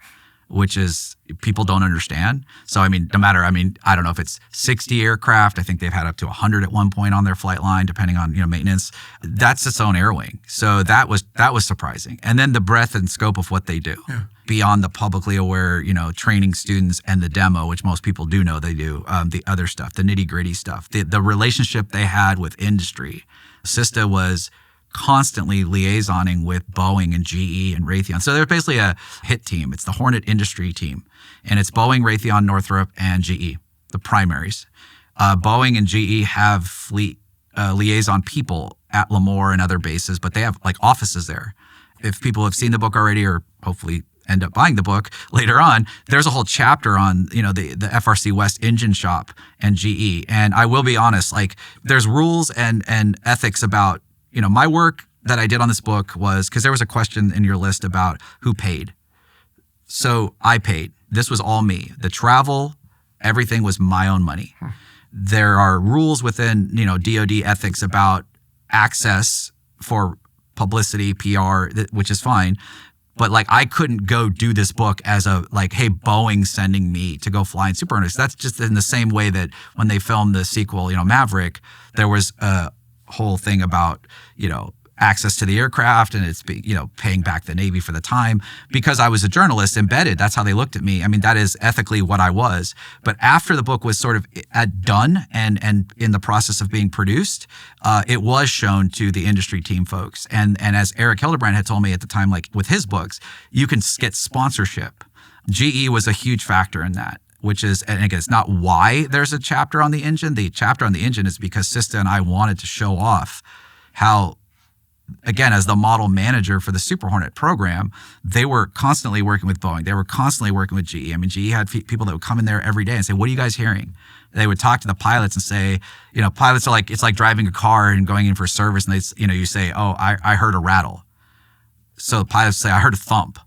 which is people don't understand. So, I mean, I don't know if it's 60 aircraft. I think they've had up to 100 at one point on their flight line, depending on, maintenance. That's its own air wing. So that was surprising. And then the breadth and scope of what they do. Yeah. Beyond the publicly aware, training students and the demo, which most people do know they do, the other stuff, the nitty gritty stuff, the relationship they had with industry. Sista was constantly liaisoning with Boeing and GE and Raytheon. So they're basically a hit team. It's the Hornet industry team. And it's Boeing, Raytheon, Northrop, and GE, the primaries. Boeing and GE have fleet liaison people at Lemoore and other bases, but they have like offices there. If people have seen the book already, or hopefully end up buying the book later on, there's a whole chapter on, the FRC West engine shop and GE. And I will be honest, like, there's rules and ethics about, my work that I did on this book was, because there was a question in your list about who paid. So I paid. This was all me. The travel, everything was my own money. There are rules within, DoD ethics about access for publicity, PR, which is fine. But like, I couldn't go do this book as a like, hey, Boeing sending me to go fly in Super Hornets. That's just in the same way that when they filmed the sequel, Maverick, there was a whole thing about, access to the aircraft, and it's, paying back the Navy for the time. Because I was a journalist embedded, that's how they looked at me. I mean, that is ethically what I was. But after the book was sort of done and in the process of being produced, it was shown to the industry team folks. And as Eric Hildebrand had told me at the time, like with his books, you can get sponsorship. GE was a huge factor in that, which is, and again, it's not why there's a chapter on the engine. The chapter on the engine is because Sista and I wanted to show off how, again, as the model manager for the Super Hornet program, they were constantly working with Boeing. They were constantly working with GE. I mean, GE had people that would come in there every day and say, what are you guys hearing? They would talk to the pilots and say, pilots are like, it's like driving a car and going in for service. And they, you say, oh, I heard a rattle. So the pilots say, I heard a thump.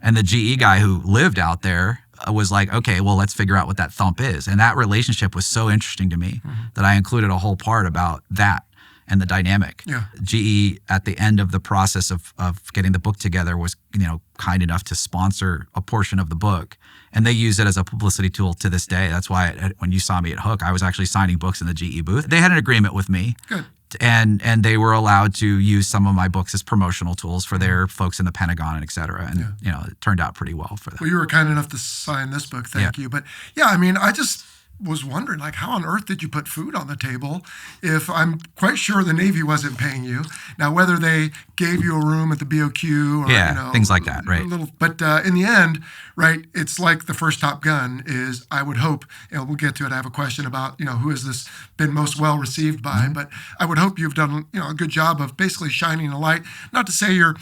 And the GE guy who lived out there was like, okay, well, let's figure out what that thump is. And that relationship was so interesting to me that I included a whole part about that. and the dynamic. Yeah. GE at the end of the process of getting the book together was, kind enough to sponsor a portion of the book. And they use it as a publicity tool to this day. That's why when you saw me at Hook, I was actually signing books in the GE booth. They had an agreement with me. Good. And they were allowed to use some of my books as promotional tools for their folks in the Pentagon and et cetera. And, it turned out pretty well for them. Well, you were kind enough to sign this book. Thank you. But I just was wondering, how on earth did you put food on the table if I'm quite sure the Navy wasn't paying you? Now, whether they gave you a room at the BOQ or, things like that, right? But in the end, right, it's like the first Top Gun is, I would hope, and we'll get to it. I have a question about, who has this been most well received by, Mm-hmm. but I would hope you've done, a good job of basically shining a light, not to say you're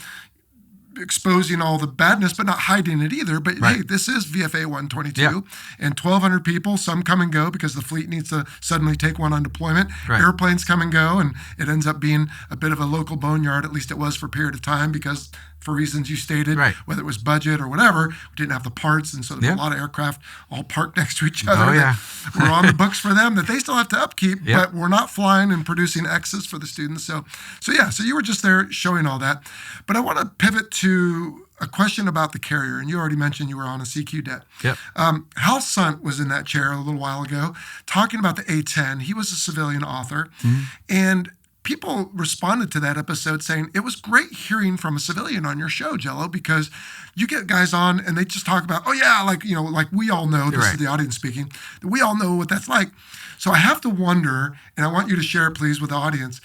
exposing all the badness, but not hiding it either. But hey, this is VFA 122 and 1,200 people. Some come and go because the fleet needs to suddenly take one on deployment. Right. Airplanes come and go, and it ends up being a bit of a local boneyard. At least it was for a period of time because for reasons you stated, whether it was budget or whatever, we didn't have the parts. And so there's a lot of aircraft all parked next to each other. We're on the books for them that they still have to upkeep, but we're not flying and producing X's for the students. So you were just there showing all that. But I want to pivot to a question about the carrier. And you already mentioned you were on a CQ deck. Yep. Hal Sunt was in that chair a little while ago talking about the A-10. He was a civilian author. Mm-hmm. And people responded to that episode saying it was great hearing from a civilian on your show, Jello, because you get guys on and they just talk about, like we all know, this is the audience speaking, we all know what that's like. So I have to wonder, and I want you to share it, please, with the audience,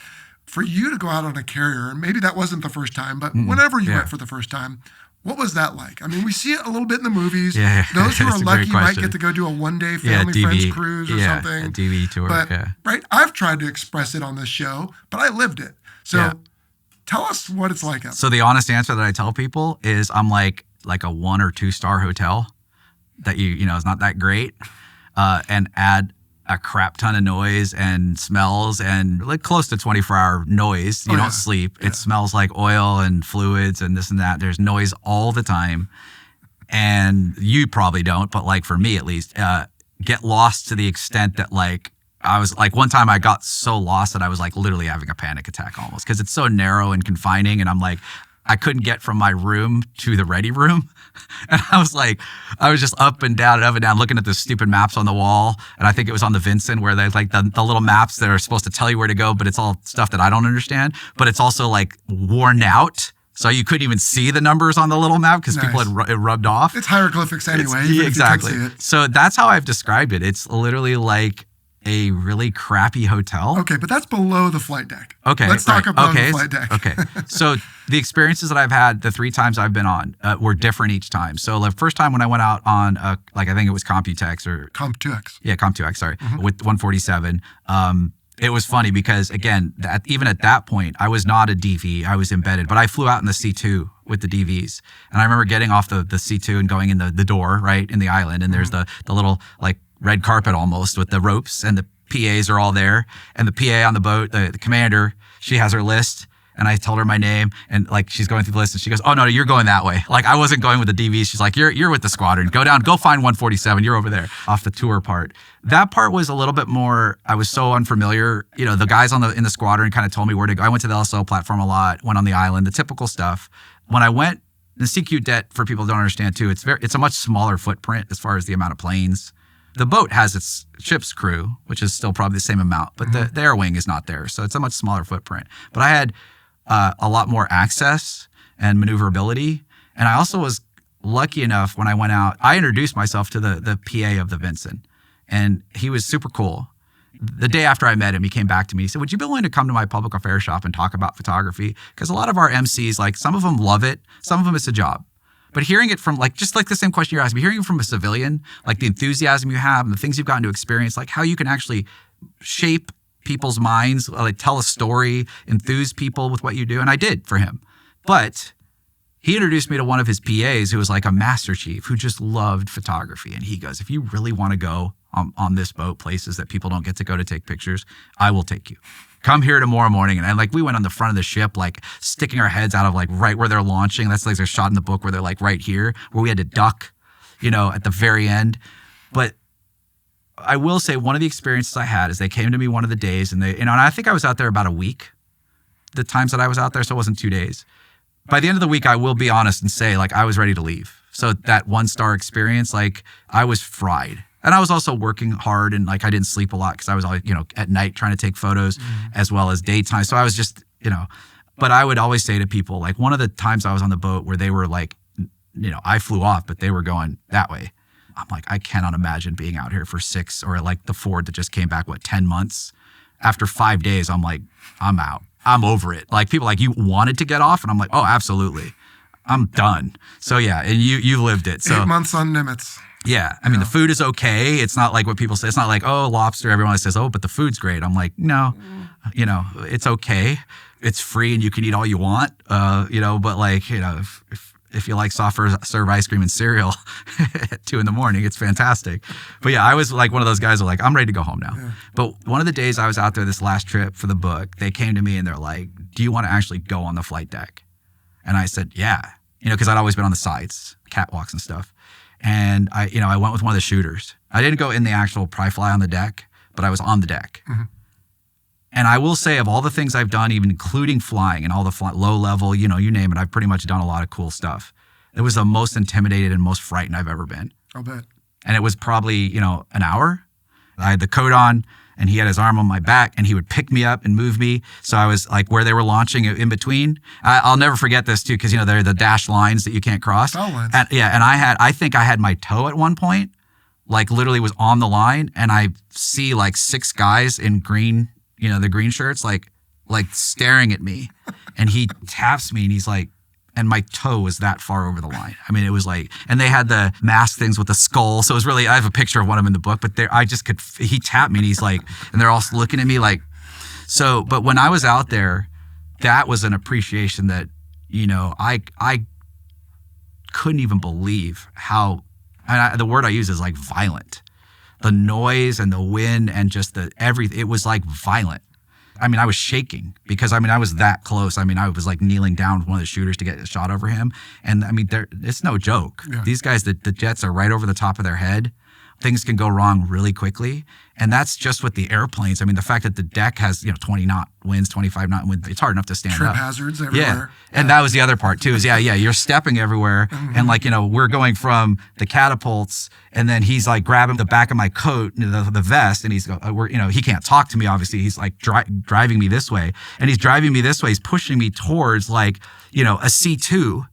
for you to go out on a carrier, and maybe that wasn't the first time, but whenever you went for the first time, what was that like? I mean, we see it a little bit in the movies. Yeah, those who are lucky might get to go do a one-day family friends cruise or something. A DV tour. But, right, I've tried to express it on this show, but I lived it. So tell us what it's like. So the honest answer that I tell people is I'm like a 1 or 2 star hotel that is not that great, and add a crap ton of noise and smells and like close to 24-hour noise. You don't sleep. It smells like oil and fluids and this and that. There's noise all the time. And you probably don't, but like for me at least, get lost to the extent that I was one time I got so lost that I was literally having a panic attack almost because it's so narrow and confining. And I'm I couldn't get from my room to the ready room. And I was just up and down looking at the stupid maps on the wall. And I think it was on the Vincent where they the little maps that are supposed to tell you where to go, but it's all stuff that I don't understand. But it's also worn out. So you couldn't even see the numbers on the little map because people had it rubbed off. It's hieroglyphics anyway. Exactly. So that's how I've described it. It's literally like a really crappy hotel. Okay, but that's below the flight deck. Okay. Let's talk about the flight deck. Okay. So the experiences that I've had the 3 times I've been on were different each time. So the first time when I went out on, I think it was Computex or... Comp2X. Yeah, Comp2X, sorry, with 147. It was funny because, again, even at that point, I was not a DV. I was embedded, but I flew out in the C2 with the DVs. And I remember getting off the C2 and going in the door, right, in the island. And there's the little, red carpet almost with the ropes, and the PAs are all there. And the PA on the boat, the commander, she has her list. And I told her my name, and she's going through the list, and she goes, "Oh no, you're going that way." I wasn't going with the DVs. She's like, "You're with the squadron. Go down, go find 147. You're over there." Off the tour part. That part was a little bit more. I was so unfamiliar. The guys in the squadron kind of told me where to go. I went to the LSO platform a lot. Went on the island, the typical stuff. When I went, the CQ deck, for people who don't understand too, it's a much smaller footprint as far as the amount of planes. The boat has its ship's crew, which is still probably the same amount, but the air wing is not there. So it's a much smaller footprint. But I had a lot more access and maneuverability. And I also was lucky enough when I went out, I introduced myself to the PA of the Vincent, and he was super cool. The day after I met him, he came back to me. He said, "Would you be willing to come to my public affairs shop and talk about photography?" Because a lot of our MCs, some of them love it. Some of them it's a job. But hearing it from just the same question you're asking me, hearing it from a civilian, the enthusiasm you have and the things you've gotten to experience, how you can actually shape people's minds, tell a story, enthuse people with what you do. And I did for him. But he introduced me to one of his PAs who was a master chief who just loved photography. And he goes, "If you really want to go on this boat, places that people don't get to go to take pictures, I will take you. Come here tomorrow morning." And we went on the front of the ship, sticking our heads out of right where they're launching. That's there's a shot in the book where they're right here, where we had to duck, at the very end. But I will say one of the experiences I had is they came to me one of the days, and and I think I was out there about a week, the times that I was out there, so it wasn't 2 days. By the end of the week, I will be honest and say, like, I was ready to leave. So that 1-star experience, like, I was fried. And I was also working hard, and like I didn't sleep a lot because I was always, at night trying to take photos as well as daytime. So I was just, but I would always say to people, like, one of the times I was on the boat where they were like, I flew off, but they were going that way. I'm like, I cannot imagine being out here for 6 or like the Ford that just came back, 10 months. After 5 days, I'm like, I'm out. I'm over it. Like, people like, you wanted to get off? And I'm like, oh, absolutely. I'm done. So yeah, and you lived it. So 8 months on Nimitz. Yeah. I mean, the food is okay. It's not like what people say. It's not like, oh, lobster. Everyone says, oh, but the food's great. I'm like, no, it's okay. It's free and you can eat all you want, but like, if you like soft serve ice cream and cereal at 2 a.m, it's fantastic. But yeah, I was like one of those guys who like, I'm ready to go home now. Yeah. But one of the days I was out there this last trip for the book, they came to me and they're like, do you want to actually go on the flight deck? And I said, yeah, because I'd always been on the sides, catwalks and stuff. And I went with one of the shooters. I didn't go in the actual pry fly on the deck, but I was on the deck. Mm-hmm. And I will say, of all the things I've done, even including flying and all the low level, you name it, I've pretty much done a lot of cool stuff. It was the most intimidated and most frightened I've ever been. I'll bet. And it was probably, an hour. I had the coat on and he had his arm on my back and he would pick me up and move me. So I was like where they were launching in between. I'll never forget this too, because, they're the dashed lines that you can't cross. Foul lines. And I think I had my toe at one point, like literally was on the line, and I see like 6 guys in green, the green shirts, like staring at me. And he taps me and he's like, and my toe was that far over the line. I mean, it was like, and they had the mask things with the skull. So it was really, I have a picture of one of them in the book, but he tapped me and he's like, and they're all looking at me like, so, but when I was out there, that was an appreciation that, I couldn't even believe how, and the word I use is like violent. The noise and the wind and just everything, it was like violent. I mean, I was shaking because, I was that close. I was like kneeling down with one of the shooters to get a shot over him. And it's no joke. Yeah. These guys, the jets are right over the top of their head. Things can go wrong really quickly. And that's just with the airplanes. The fact that the deck has, 20 knot winds, 25 knot winds, it's hard enough to stand Trip up. hazards everywhere. Yeah. And that was the other part too, is you're stepping everywhere. Mm-hmm. And like, we're going from the catapults and then he's like grabbing the back of my coat, the vest, and he's he can't talk to me, obviously. He's like driving me this way. And he's driving me this way. He's pushing me towards like, a C2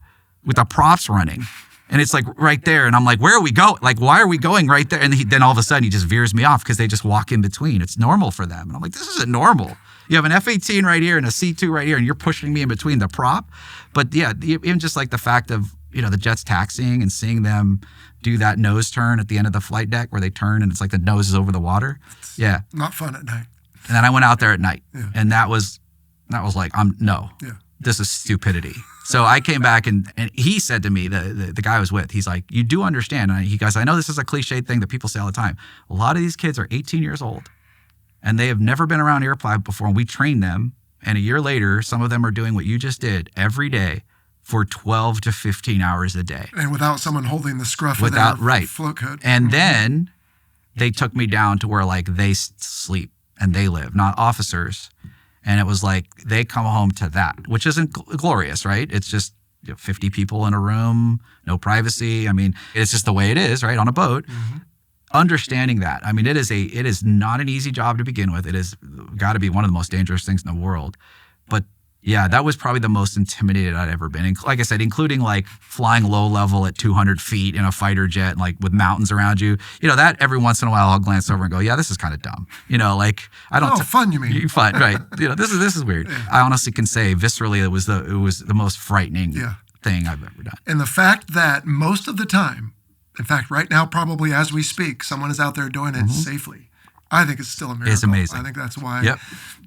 with the props running. And it's like right there. And I'm like, where are we going? Like, why are we going right there? And then all of a sudden he just veers me off because they just walk in between. It's normal for them. And I'm like, this isn't normal. You have an F-18 right here and a C2 right here, and you're pushing me in between the prop. But yeah, even just like the fact of, the jets taxiing and seeing them do that nose turn at the end of the flight deck where they turn and it's like the nose is over the water. Yeah. Not fun at night. And then I went out there at night. Yeah. And that was like, this is stupidity. So I came back and he said to me, the guy I was with, he's like, you do understand. And he goes, I know this is a cliched thing that people say all the time. A lot of these kids are 18 years old and they have never been around airplane before. And we train them. And a year later, some of them are doing what you just did every day for 12 to 15 hours a day. And without someone holding the scruff of their float coat. And then they took me down to where like they sleep and they live, not officers. And it was like, they come home to that, which isn't glorious, right? It's just 50 people in a room, no privacy. It's just the way it is, right? On a boat. Mm-hmm. Understanding that. It is not an easy job to begin with. It has got to be one of the most dangerous things in the world. But yeah, that was probably the most intimidated I'd ever been. And like I said, including like flying low level at 200 feet in a fighter jet, like with mountains around you, that every once in a while I'll glance over and go, yeah, this is kind of dumb. Like I don't. Fun, you mean? Fun, right? This is weird. Yeah. I honestly can say viscerally, it was the most frightening thing I've ever done. And the fact that most of the time, in fact, right now, probably as we speak, someone is out there doing it safely. I think it's still a miracle. It's amazing. I think that's why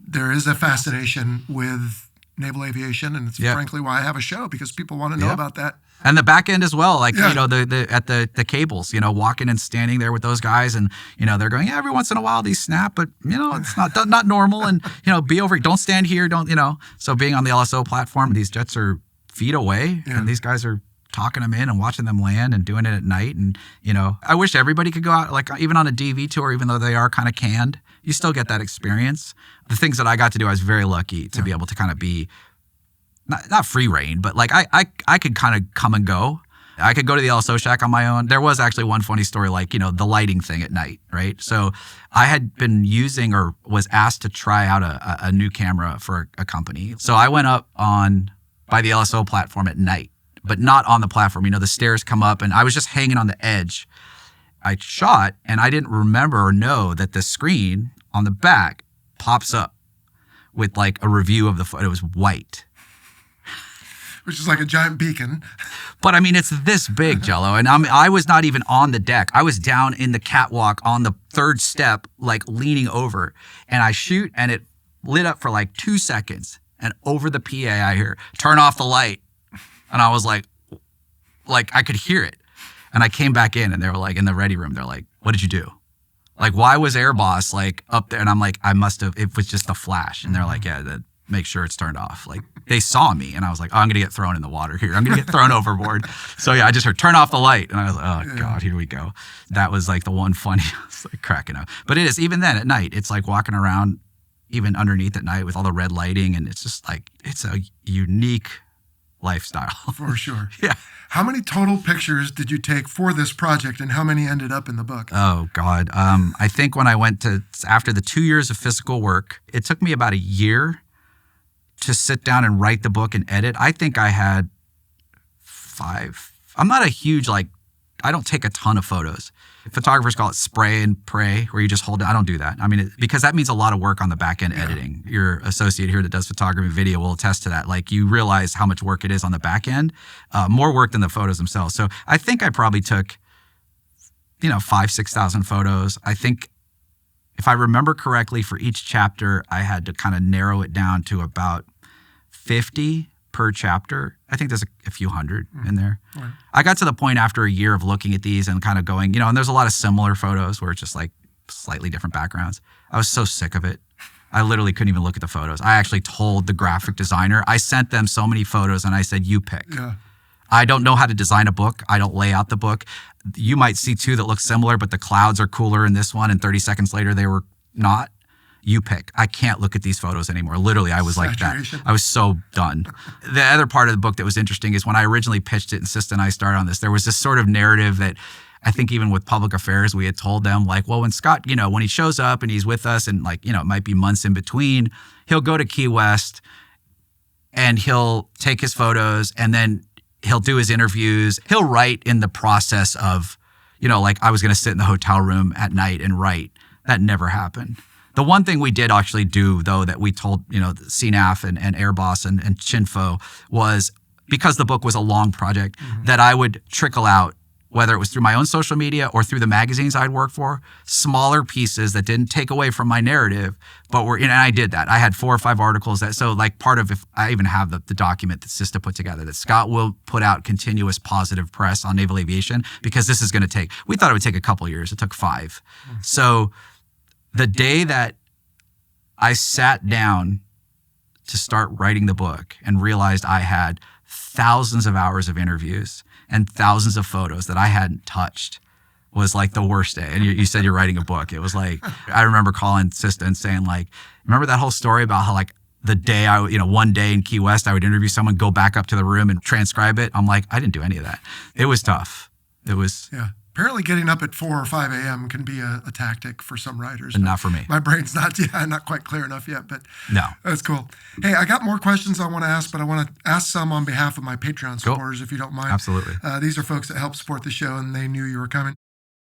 there is a fascination with naval aviation, and it's frankly why I have a show, because people want to know about that. And the back end as well, like the cables, walking and standing there with those guys, and they're going, every once in a while these snap, but it's not normal, and be over, don't stand here, don't. So being on the LSO platform, these jets are feet away, and these guys are talking them in and watching them land and doing it at night. And, I wish everybody could go out, like even on a DV tour, even though they are kind of canned, you still get that experience. The things that I got to do, I was very lucky to be able to kind of be, not free reign, but like I could kind of come and go. I could go to the LSO shack on my own. There was actually one funny story, like, the lighting thing at night, right? So I had been using or was asked to try out a new camera for a company. So I went up by the LSO platform at night, but not on the platform. The stairs come up and I was just hanging on the edge. I shot and I didn't remember or know that the screen on the back pops up with like a review of the photo. It was white. Which is like a giant beacon. But I mean, it's this big, Jello. And I was not even on the deck. I was down in the catwalk on the third step, like leaning over. And I shoot and it lit up for like 2 seconds. And over the PA, I hear, turn off the light. And I was like I could hear it. And I came back in and they were like, in the ready room, they're like, what did you do? Like, why was Airboss like up there? And I'm like, it was just a flash. And they're like, yeah, make sure it's turned off. Like they saw me and I was like, oh, I'm going to get thrown in the water here. I'm going to get thrown overboard. So yeah, I just heard turn off the light. And I was like, oh God, here we go. That was like the one funny, I was like cracking up. But it is, even then at night, it's like walking around even underneath at night with all the red lighting. And it's just like, it's a unique lifestyle. For sure. Yeah. How many total pictures did you take for this project and how many ended up in the book? Oh, God. I think when I went after the 2 years of physical work, it took me about a year to sit down and write the book and edit. I think I had 5. I'm not a huge, I don't take a ton of photos. Photographers call it spray and pray, where you just hold it. I don't do that. I mean, because that means a lot of work on the back end editing. Your associate here that does photography and video will attest to that. Like you realize how much work it is on the back end, more work than the photos themselves. So I think I probably took, 5,000-6,000 photos. I think if I remember correctly, for each chapter, I had to kind of narrow it down to about 50 per chapter. I think there's a few hundred in there. Right. I got to the point after a year of looking at these and kind of going, and there's a lot of similar photos where it's just like slightly different backgrounds. I was so sick of it. I literally couldn't even look at the photos. I actually told the graphic designer, I sent them so many photos and I said, you pick. Yeah. I don't know how to design a book. I don't lay out the book. You might see 2 that look similar, but the clouds are cooler in this one and 30 seconds later they were not. You pick. I can't look at these photos anymore. Literally, I was like that. I was so done. The other part of the book that was interesting is when I originally pitched it and Sista and I started on this, there was this sort of narrative that I think even with public affairs, we had told them like, well, when Scott, when he shows up and he's with us and it might be months in between, he'll go to Key West and he'll take his photos and then he'll do his interviews. He'll write in the process of, I was going to sit in the hotel room at night and write. That never happened. The one thing we did actually do, though, that we told, CNAF and Airboss and Chinfo was, because the book was a long project, that I would trickle out, whether it was through my own social media or through the magazines I'd worked for, smaller pieces that didn't take away from my narrative, but were, and I did that. I had 4 or 5 articles part of, if I even have the document that Sista put together, that Scott will put out continuous positive press on naval aviation, because this is going to we thought it would take a couple years. It took 5. So the day that I sat down to start writing the book and realized I had thousands of hours of interviews and thousands of photos that I hadn't touched was like the worst day. And you said you're writing a book. It was like, I remember calling Sista and saying remember that whole story about how the day one day in Key West, I would interview someone, go back up to the room and transcribe it. I'm like, I didn't do any of that. It was tough. It was. Yeah. Apparently getting up at 4 or 5 a.m. can be a tactic for some writers. Not for me. My brain's not quite clear enough yet, but no. That's cool. Hey, I got more questions I want to ask, but I want to ask some on behalf of my Patreon supporters, if you don't mind. Absolutely. These are folks that help support the show, and they knew you were coming.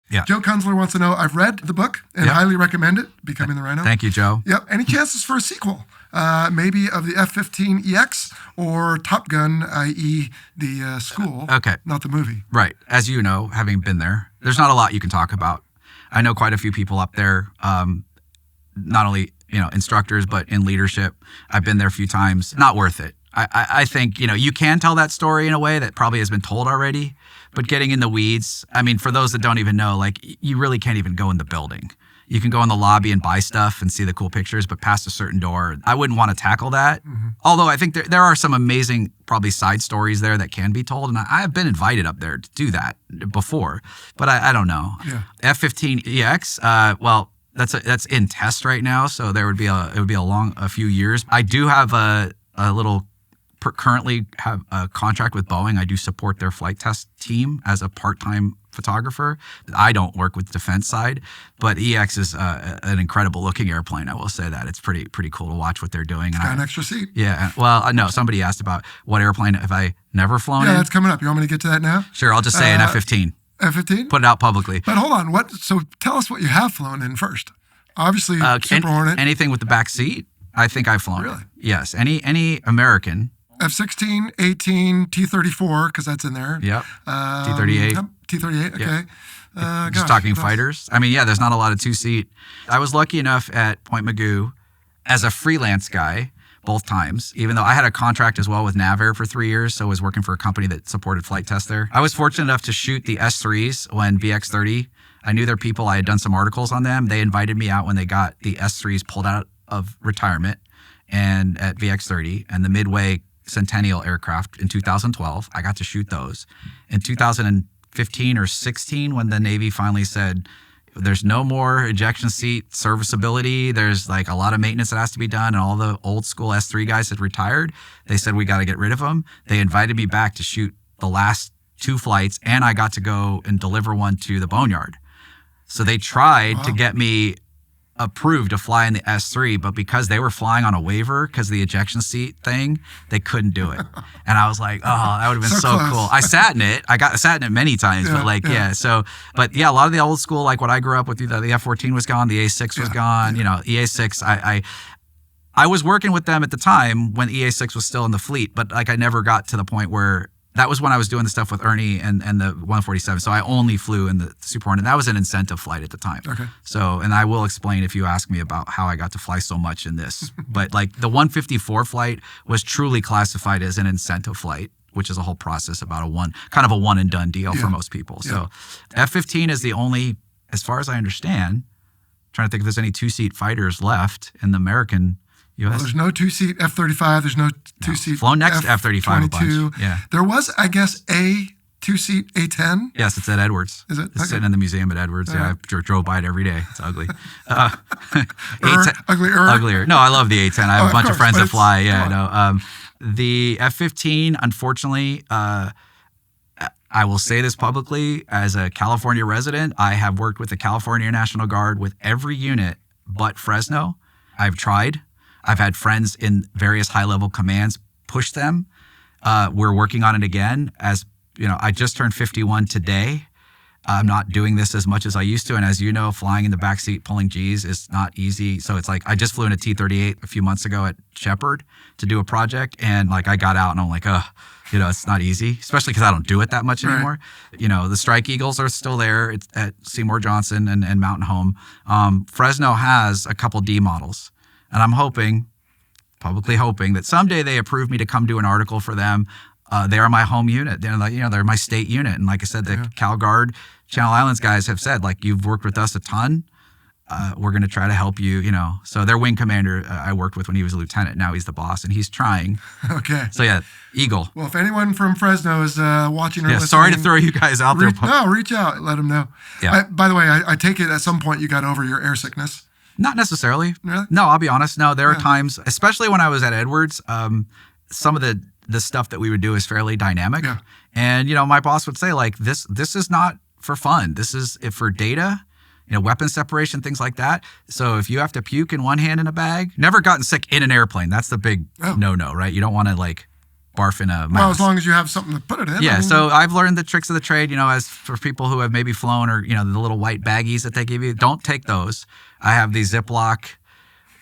Yeah. Joe Kunzler wants to know, I've read the book and highly recommend it, Becoming the Rhino. Thank you, Joe. Yep. Any chances for a sequel? Maybe of the F-15EX or Top Gun, i.e. the school, not the movie. Right. As you know, having been there, there's not a lot you can talk about. I know quite a few people up there, not only instructors, but in leadership. I've been there a few times. Not worth it. I think, you can tell that story in a way that probably has been told already, but getting in the weeds, I mean, for those that don't even know, you really can't even go in the building. You can go in the lobby and buy stuff and see the cool pictures, but past a certain door, I wouldn't want to tackle that. Although I think there are some amazing, probably side stories there that can be told. And I've been invited up there to do that before, but I don't know. Yeah. F-15EX, well, that's in test right now. So it would be a few years. I do have currently have a contract with Boeing. I do support their flight test team as a part-time photographer. I don't work with the defense side, but EX is an incredible looking airplane. I will say that it's pretty cool to watch what they're doing. It's got an extra seat. Yeah. Well, no, somebody asked about what airplane have I never flown in. Yeah, that's coming up. You want me to get to that now? Sure. I'll just say an F-15. F-15? Put it out publicly. But hold on. So tell us what you have flown in first. Obviously, Super Hornet. Anything with the back seat, I think I've flown. Really? Yes. Any American. F-16, 18, T-34, because that's in there. Yep. T-38. T-38, okay. Yep. Just talking fighters. I mean, yeah, there's not a lot of two-seat. I was lucky enough at Point Magoo as a freelance guy both times, even though I had a contract as well with NavAir for 3 years, so I was working for a company that supported flight tests there. I was fortunate enough to shoot the S3s when VX-30. I knew their people. I had done some articles on them. They invited me out when they got the S3s pulled out of retirement and at VX-30 and the Midway Centennial aircraft in 2012. I got to shoot those. In 2015 or 16, when the Navy finally said, there's no more ejection seat serviceability, there's like a lot of maintenance that has to be done, and all the old school S3 guys had retired, they said, we got to get rid of them. They invited me back to shoot the last 2 flights, and I got to go and deliver one to the Boneyard. So they tried to get me approved to fly in the S3, but because they were flying on a waiver because of the ejection seat thing, they couldn't do it. And I was like, oh, that would have been so cool. I sat in it. I sat in it many times, but a lot of the old school, like what I grew up with, the F-14 was gone, the A6 was gone, EA6, I was working with them at the time when EA6 was still in the fleet, but like I never got to the point where that was when I was doing the stuff with Ernie and the 147. So I only flew in the Super Hornet. That was an incentive flight at the time. Okay. So, and I will explain if you ask me about how I got to fly so much in this. But like the 154 flight was truly classified as an incentive flight, which is a whole process about kind of a one and done deal for most people. So F-15 is the only, as far as I understand, trying to think if there's any 2-seat fighters left in the American U.S. Well, there's no 2-seat F-35. There's no 2-seat flown next to F-35 a bunch. Yeah. There was, I guess, a 2-seat A-10. Yes, it's at Edwards. Is it? It's sitting in the museum at Edwards. Yeah, I drove by it every day. It's ugly. Uglier. No, I love the A-10. I have a bunch of friends that fly. Yeah, no. The F-15, unfortunately, I will say this publicly, as a California resident, I have worked with the California National Guard with every unit but Fresno. I've tried. I've had friends in various high-level commands push them. We're working on it again. As you know, I just turned 51 today. I'm not doing this as much as I used to. And as you know, flying in the backseat, pulling G's is not easy. So it's like, I just flew in a T-38 a few months ago at Shepherd to do a project. And like, I got out and I'm like, it's not easy, especially because I don't do it that much anymore. The Strike Eagles are still there. It's at Seymour Johnson and Mountain Home. Fresno has a couple D models. And I'm publicly hoping that someday they approve me to come do an article for them. They are my home unit. They're my state unit. And like I said, the Cal Guard Channel Islands guys have said, like, you've worked with us a ton. We're going to try to help you, So their wing commander I worked with when he was a lieutenant. Now he's the boss, and he's trying. Okay. So yeah, Eagle. Well, if anyone from Fresno is watching or listening. Sorry to throw you guys out there. No, reach out. Let them know. Yeah. By the way, I take it at some point you got over your airsickness. Not necessarily. Really? No, I'll be honest. No, there are times, especially when I was at Edwards, some of the stuff that we would do is fairly dynamic. Yeah. And, my boss would say, like, this is not for fun. This is for data, weapon separation, things like that. So if you have to puke in one hand in a bag, never gotten sick in an airplane. That's the big no-no, right? You don't want to, like, barf in a mask. Well, as long as you have something to put it in. Yeah, so I've learned the tricks of the trade, as for people who have maybe flown or, the little white baggies that they give you, don't take those. I have these Ziploc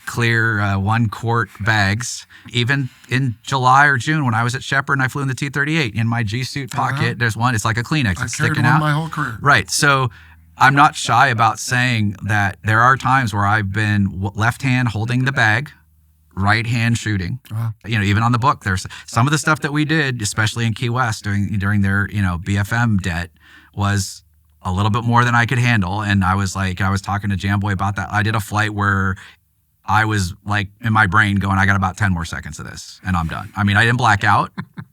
clear 1 quart bags. Even in July or June when I was at Shepherd and I flew in the T-38, in my G suit pocket, there's one. It's like a Kleenex. It's sticking out. My whole career. Right. So I'm not shy about saying that there are times where I've been left hand holding the bag, right hand shooting. Even on the book, there's some of the stuff that we did, especially in Key West during their BFM debt, was a little bit more than I could handle. And I was talking to Jamboy about that. I did a flight where I was like in my brain going, I got about 10 more seconds of this and I'm done. I mean, I didn't black out.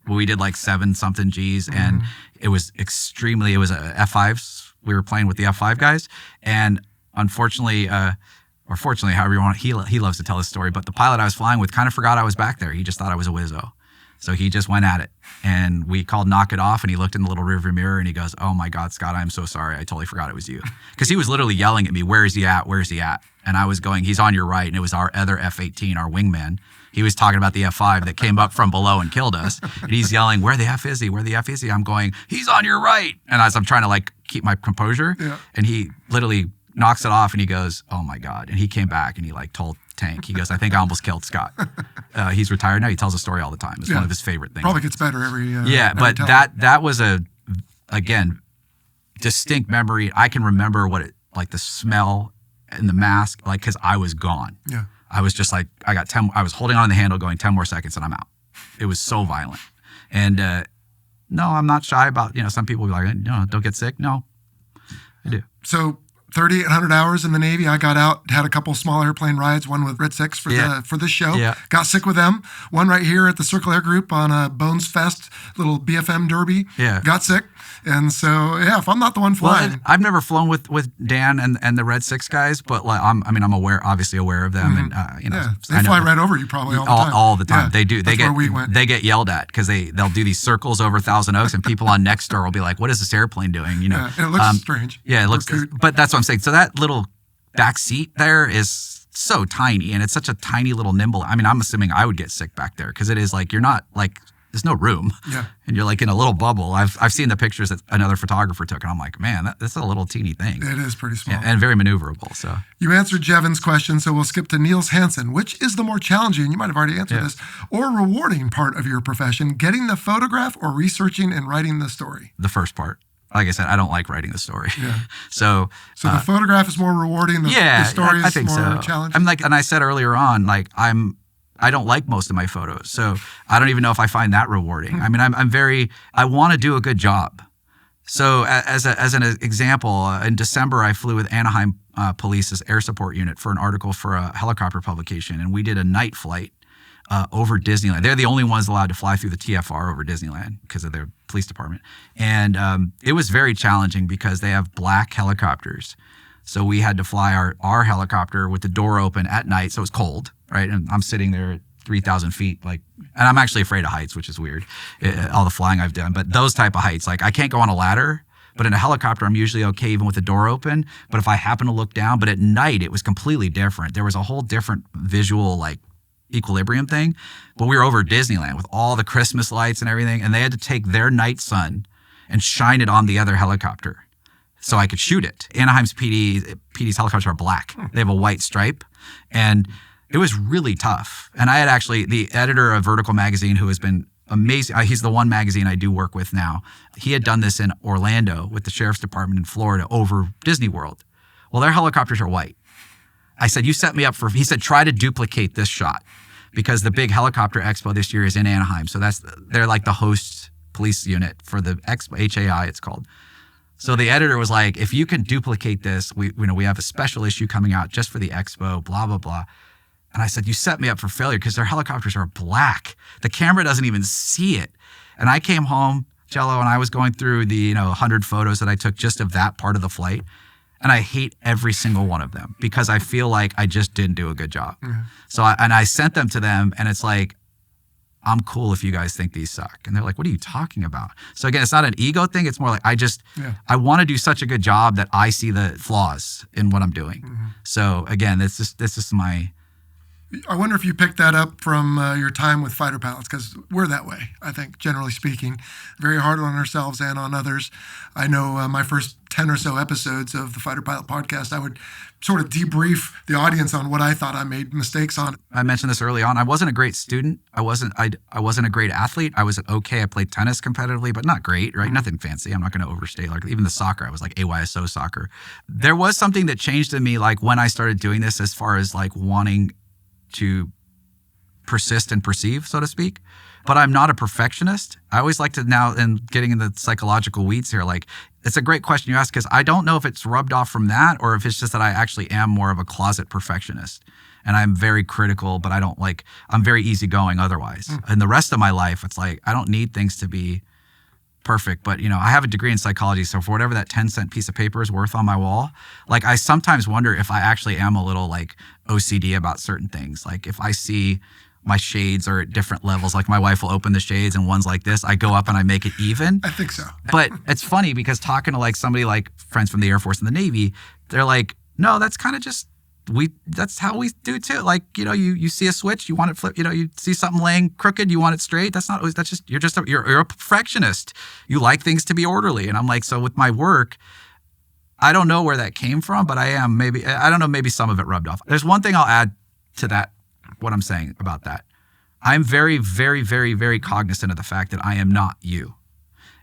We did like 7 something G's and it was a F5s. We were playing with the F5 guys. And unfortunately, or fortunately, however you want, he loves to tell this story, but the pilot I was flying with kind of forgot I was back there. He just thought I was a Wizzo. So he just went at it and we called knock it off and he looked in the little rearview mirror and he goes, oh my God, Scott, I'm so sorry. I totally forgot it was you. Because he was literally yelling at me, where is he at? Where's he at? And I was going, he's on your right. And it was our other F-18, our wingman. He was talking about the F5 that came up from below and killed us. And he's yelling, where the F is he? Where the F is he? I'm going, he's on your right. And as I'm trying to like keep my composure, and he literally knocks it off and he goes, oh my God. And he came back and he like told Tank, he goes, I think I almost killed Scott. He's retired now. He tells a story all the time. It's one of his favorite things. Probably gets better every but that was again, distinct memory. I can remember what it, like the smell and the mask, like, cause I was gone. Yeah. I was just like, I was holding on the handle going 10 more seconds and I'm out. It was so violent. And no, I'm not shy about, some people be like, no, don't get sick. No, I do. So 3,800 hours in the Navy. I got out, had a couple small airplane rides, one with Red Six for this show. Yeah. Got sick with them. One right here at the Circle Air Group on a Bones Fest, little BFM derby. Yeah. Got sick. And so, if I'm not the one flying. Well, I've never flown with Dan and the Red Six guys, but like, I'm obviously aware of them. And, they fly right over you probably all the time. All the time. Yeah, they do. They get yelled at because they'll do these circles over Thousand Oaks and people on Nexstar will be like, what is this airplane doing? Yeah, and it looks strange. Yeah, it looks, but that's what I'm saying. So that little back seat there is so tiny and it's such a tiny little nimble. I mean, I'm assuming I would get sick back there because it is like, you're not like, there's no room. Yeah. And you're like in a little bubble. I've seen the pictures that another photographer took and I'm like, man, that's a little teeny thing. It is pretty small. Yeah, and very maneuverable. So you answered Jevin's question, so we'll skip to Niels Hansen. Which is the more challenging, you might have already answered this, or rewarding part of your profession, getting the photograph or researching and writing the story? The first part. Like I said, I don't like writing the story. Yeah. So the photograph is more rewarding. The story is more challenging. I'm like, and I said earlier on, like I don't like most of my photos. So I don't even know if I find that rewarding. I mean, I want to do a good job. So as an example, in December, I flew with Anaheim Police's air support unit for an article for a helicopter publication. And we did a night flight over Disneyland. They're the only ones allowed to fly through the TFR over Disneyland because of their police department. And it was very challenging because they have black helicopters. So we had to fly our helicopter with the door open at night. So it was cold, right? And I'm sitting there at 3,000 feet, like, and I'm actually afraid of heights, which is weird, all the flying I've done. But those type of heights, like I can't go on a ladder, but in a helicopter, I'm usually okay even with the door open. But if I happen to look down, but at night, it was completely different. There was a whole different visual, like, equilibrium thing. But we were over Disneyland with all the Christmas lights and everything, and they had to take their night sun and shine it on the other helicopter so I could shoot it. Anaheim's PD's helicopters are black. They have a white stripe, and it was really tough. And I had actually, the editor of Vertical Magazine, who has been amazing, he's the one magazine I do work with now, he had done this in Orlando with the Sheriff's Department in Florida over Disney World. Well, their helicopters are white. I said, you set me up he said, try to duplicate this shot because the big helicopter expo this year is in Anaheim. So they're like the host police unit for the expo, HAI it's called. So the editor was like, if you can duplicate this, we have a special issue coming out just for the expo, blah, blah, blah. And I said, you set me up for failure because their helicopters are black. The camera doesn't even see it. And I came home, Jello, and I was going through the 100 photos that I took just of that part of the flight. And I hate every single one of them because I feel like I just didn't do a good job. Mm-hmm. So I sent them to them and it's like, I'm cool if you guys think these suck. And they're like, what are you talking about? So again, it's not an ego thing. It's more like I want to do such a good job that I see the flaws in what I'm doing. Mm-hmm. So again, this is my... I wonder if you picked that up from your time with fighter pilots, because we're that way, I think, generally speaking. Very hard on ourselves and on others. I know my first 10 or so episodes of the Fighter Pilot podcast, I would sort of debrief the audience on what I thought I made mistakes on. I mentioned this early on. I wasn't a great student. I wasn't a great athlete. I was okay. I played tennis competitively, but not great, right? Mm-hmm. Nothing fancy. I'm not going to overstate. Like even the soccer, I was like AYSO soccer. There was something that changed in me, like when I started doing this, as far as like wanting to persist and perceive, so to speak. But I'm not a perfectionist. I always like to now, and getting in the psychological weeds here, like it's a great question you ask, because I don't know if it's rubbed off from that or if it's just that I actually am more of a closet perfectionist. And I'm very critical, but I'm very easygoing otherwise. And the rest of my life, it's like, I don't need things to be perfect. But, I have a degree in psychology. So for whatever that 10-cent piece of paper is worth on my wall, like I sometimes wonder if I actually am a little like OCD about certain things. Like if I see my shades are at different levels, like my wife will open the shades and one's like this, I go up and I make it even. I think so. But it's funny because talking to like somebody like friends from the Air Force and the Navy, they're like, no, that's kind of just, that's how we do too. Like, you see a switch, you want it flipped, you see something laying crooked, you want it straight. That's not always, that's just, you're a perfectionist. You like things to be orderly. And I'm like, so with my work, I don't know where that came from, but I don't know, maybe some of it rubbed off. There's one thing I'll add to that, what I'm saying about that. I'm very, very, very, very cognizant of the fact that I am not you.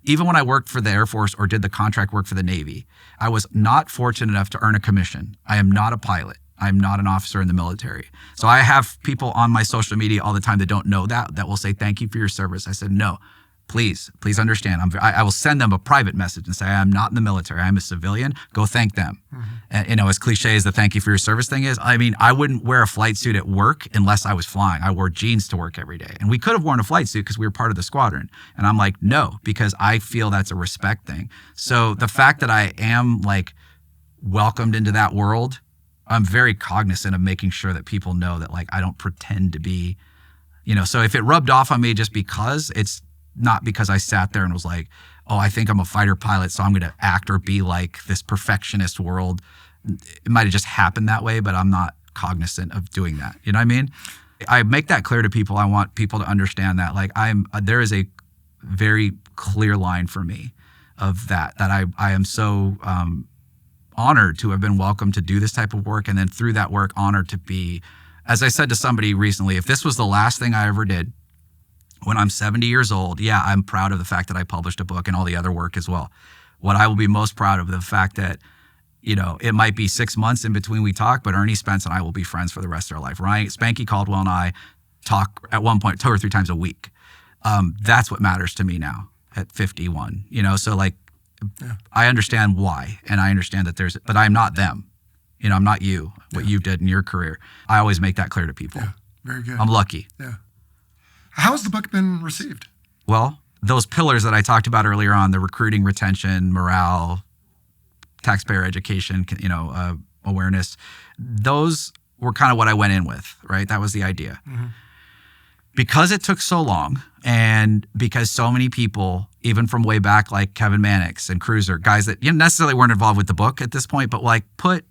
Even when I worked for the Air Force or did the contract work for the Navy, I was not fortunate enough to earn a commission. I am not a pilot. I'm not an officer in the military. So I have people on my social media all the time that don't know that will say, thank you for your service. I said, no, please understand. I will send them a private message and say, I'm not in the military. I'm a civilian. Go thank them. And, as cliche as the thank you for your service thing is, I wouldn't wear a flight suit at work unless I was flying. I wore jeans to work every day. And we could have worn a flight suit because we were part of the squadron. And I'm like, no, because I feel that's a respect thing. So the fact that I am like welcomed into that world, I'm very cognizant of making sure that people know that like I don't pretend to be, so if it rubbed off on me just because, it's not because I sat there and was like, oh, I think I'm a fighter pilot, so I'm going to act or be like this perfectionist world. It might have just happened that way, but I'm not cognizant of doing that. You know what I mean? I make that clear to people. I want people to understand that like there is a very clear line for me of that I am so honored to have been welcomed to do this type of work. And then through that work, honored to be, as I said to somebody recently, if this was the last thing I ever did when I'm 70 years old, yeah, I'm proud of the fact that I published a book and all the other work as well. What I will be most proud of the fact that, it might be 6 months in between we talk, but Ernie Spence and I will be friends for the rest of our life. Spanky Caldwell and I talk at one point 2 or 3 times a week. That's what matters to me now at 51, so like, yeah. I understand why, and I understand that but I'm not them. I'm not you, what you did in your career. I always make that clear to people. Yeah, very good. I'm lucky. Yeah. How has the book been received? Well, those pillars that I talked about earlier on, the recruiting, retention, morale, taxpayer education, awareness, those were kind of what I went in with, right? That was the idea. Mm-hmm. Because it took so long, and because so many people, even from way back, like Kevin Mannix and Cruiser, guys that necessarily weren't involved with the book at this point, but like put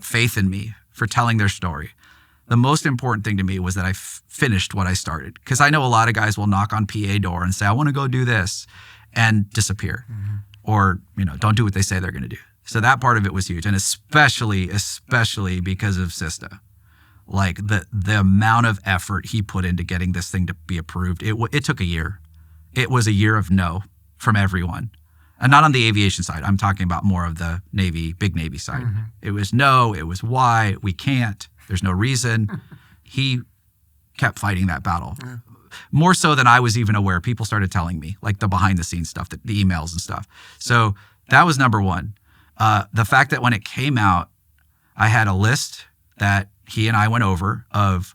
faith in me for telling their story. The most important thing to me was that I finished what I started. Because I know a lot of guys will knock on PA door and say, I want to go do this, and disappear. Mm-hmm. Or, don't do what they say they're going to do. So that part of it was huge. And especially because of Sista. Like the amount of effort he put into getting this thing to be approved, it took a year. It was a year of no from everyone. And not on the aviation side. I'm talking about more of the Navy, big Navy side. Mm-hmm. It was no, it was why, we can't, there's no reason. He kept fighting that battle. Yeah. More so than I was even aware. People started telling me, like the behind the scenes stuff, the emails and stuff. So that was number one. The fact that when it came out, I had a list that he and I went over of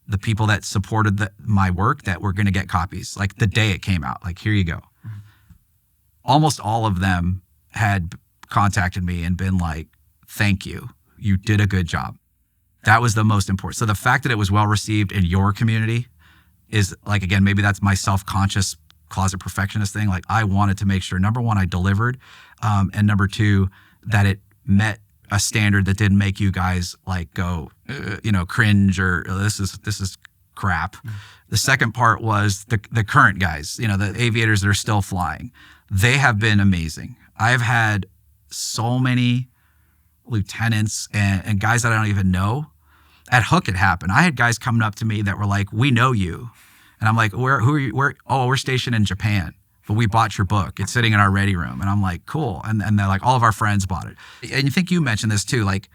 the people that supported my work that were going to get copies, like the day it came out, like, here you go. Mm-hmm. Almost all of them had contacted me and been like, thank you. You did a good job. That was the most important. So the fact that it was well received in your community is like, again, maybe that's my self-conscious closet perfectionist thing. Like I wanted to make sure, number one, I delivered. And number two, that it met a standard that didn't make you guys like go, cringe or this is crap. Mm-hmm. The second part was the current guys, the aviators that are still flying. They have been amazing. I've had so many lieutenants and guys that I don't even know. At Hook, it happened. I had guys coming up to me that were like, we know you. And I'm like, who are you? We're stationed in Japan, but we bought your book. It's sitting in our ready room. And I'm like, cool. And they're like, all of our friends bought it. And you think you mentioned this too, like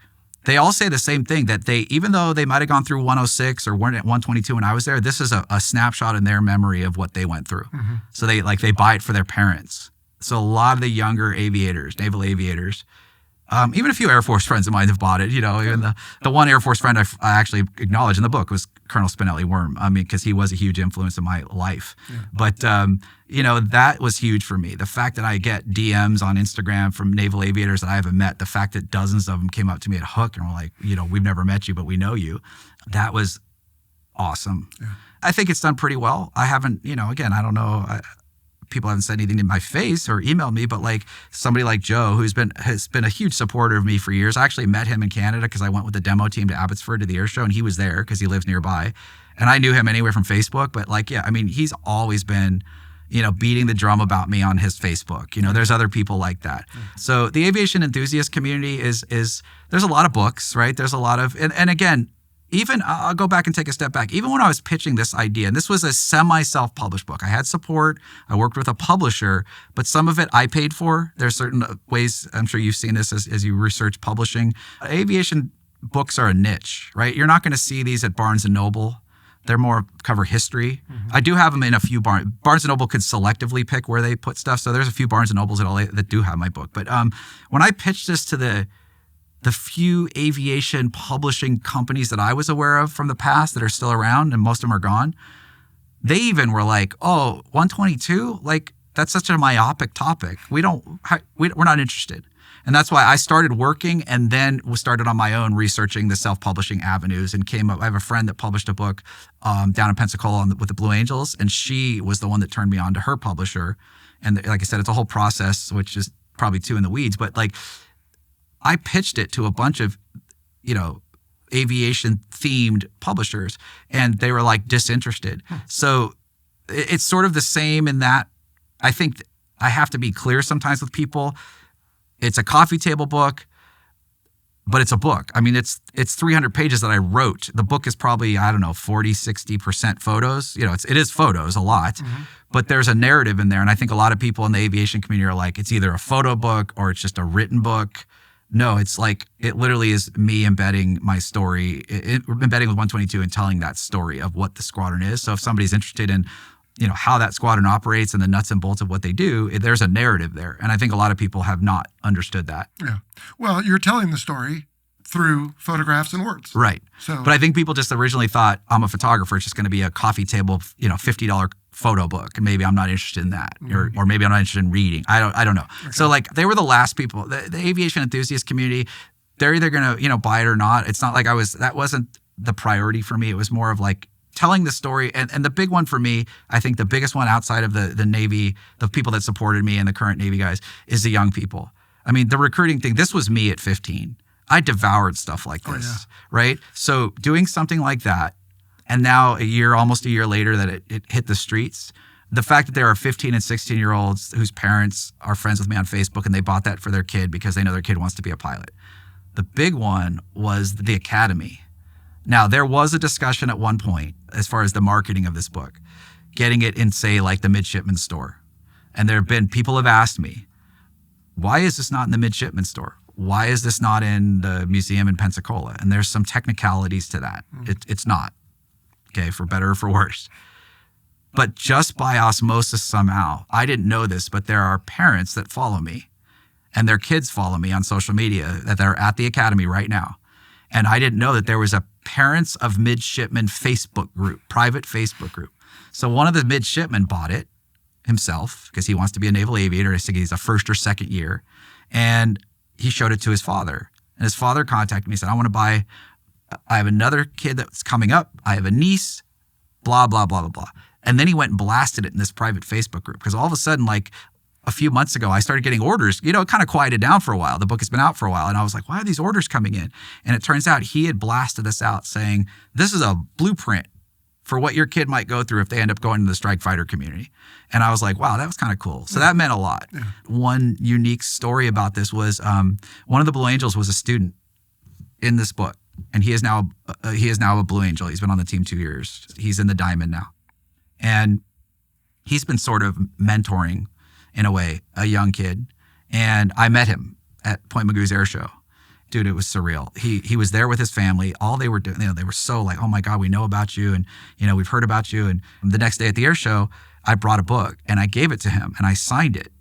they all say the same thing, that even though they might've gone through 106 or weren't at 122 when I was there, this is a snapshot in their memory of what they went through. Mm-hmm. So they buy it for their parents. So a lot of the younger aviators, naval aviators, even a few Air Force friends of mine have bought it. Even the one Air Force friend I actually acknowledged in the book was Colonel Spinelli Worm. I mean, because he was a huge influence in my life. Yeah. But, that was huge for me. The fact that I get DMs on Instagram from naval aviators that I haven't met, the fact that dozens of them came up to me at Hook and were like, we've never met you, but we know you. That was awesome. Yeah. I think it's done pretty well. I haven't, again, I don't know. People haven't said anything in my face or emailed me, but like somebody like Joe, has been a huge supporter of me for years. I actually met him in Canada because I went with the demo team to Abbotsford to the air show, and he was there because he lives nearby. And I knew him anyway from Facebook, but he's always been, beating the drum about me on his Facebook. There's other people like that. So the aviation enthusiast community is there's a lot of books, right? There's a lot of, and again, even I'll go back and take a step back. Even when I was pitching this idea, and this was a semi-self-published book, I had support. I worked with a publisher, but some of it I paid for. There's certain ways, I'm sure you've seen this as you research publishing. Aviation books are a niche, right? You're not going to see these at Barnes & Noble. They're more cover history. Mm-hmm. I do have them in a few Barnes & Noble could selectively pick where they put stuff. So there's a few Barnes & Nobles at LA that do have my book. But when I pitched this to the few aviation publishing companies that I was aware of from the past that are still around, and most of them are gone, they even were like, oh, 122? Like, that's such a myopic topic. We're not interested. And that's why I started working and then started on my own researching the self-publishing avenues and came up. I have a friend that published a book down in Pensacola with the Blue Angels, and she was the one that turned me on to her publisher. And like I said, it's a whole process, which is probably too in the weeds, but like, I pitched it to a bunch of, aviation themed publishers, and they were like disinterested. So it's sort of the same in that I think I have to be clear sometimes with people. It's a coffee table book, but it's a book. I mean, it's 300 pages that I wrote. The book is probably, 40, 60% photos. It is photos a lot, but there's a narrative in there. And I think a lot of people in the aviation community are like, it's either a photo book or it's just a written book. No, it's like, it literally is me embedding my story, embedding with 122 and telling that story of what the squadron is. So if somebody's interested in, how that squadron operates and the nuts and bolts of what they do, there's a narrative there. And I think a lot of people have not understood that. Yeah. Well, you're telling the story through photographs and words. Right. But I think people just originally thought, I'm a photographer, it's just going to be a coffee table, $50 photo book, and maybe I'm not interested in that, or maybe I'm not interested in reading. I don't know. Okay. So like, they were the last people. The aviation enthusiast community, they're either going to buy it or not. It's not like that wasn't the priority for me. It was more of like telling the story, and the big one for me, I think the biggest one outside of the Navy, the people that supported me and the current Navy guys, is the young people. I mean, the recruiting thing. This was me at 15. I devoured stuff like this, right? So doing something like that, and now almost a year later that it hit the streets, the fact that there are 15 and 16-year-olds whose parents are friends with me on Facebook and they bought that for their kid because they know their kid wants to be a pilot. The big one was the academy. Now, there was a discussion at one point as far as the marketing of this book, getting it in, say, like the midshipman store. And there have been, people have asked me, why is this not in the midshipman store? Why is this not in the museum in Pensacola? And there's some technicalities to that. It's not, okay, for better or for worse. But just by osmosis somehow, I didn't know this, but there are parents that follow me and their kids follow me on social media that are at the academy right now. And I didn't know that there was a Parents of Midshipmen Facebook group, private Facebook group. So one of the midshipmen bought it himself because he wants to be a naval aviator. I think he's a first or second year. And he showed it to his father. And his father contacted me and said, I have another kid that's coming up. I have a niece, blah, blah, blah, blah, blah. And then he went and blasted it in this private Facebook group because all of a sudden, like a few months ago, I started getting orders. It kind of quieted down for a while. The book has been out for a while. And I was like, why are these orders coming in? And it turns out he had blasted us out saying, this is a blueprint for what your kid might go through if they end up going to the strike fighter community. And I was like, wow, that was kind of cool. So that meant a lot. Yeah. One unique story about this was one of the Blue Angels was a student in this book. And he is now a Blue Angel. He's been on the team 2 years. He's in the Diamond now. And he's been sort of mentoring, in a way, a young kid. And I met him at Point Magoo's air show. Dude, it was surreal. He was there with his family. All they were doing, they were so like, oh my God, we know about you. And, we've heard about you. And the next day at the air show, I brought a book and I gave it to him and I signed it.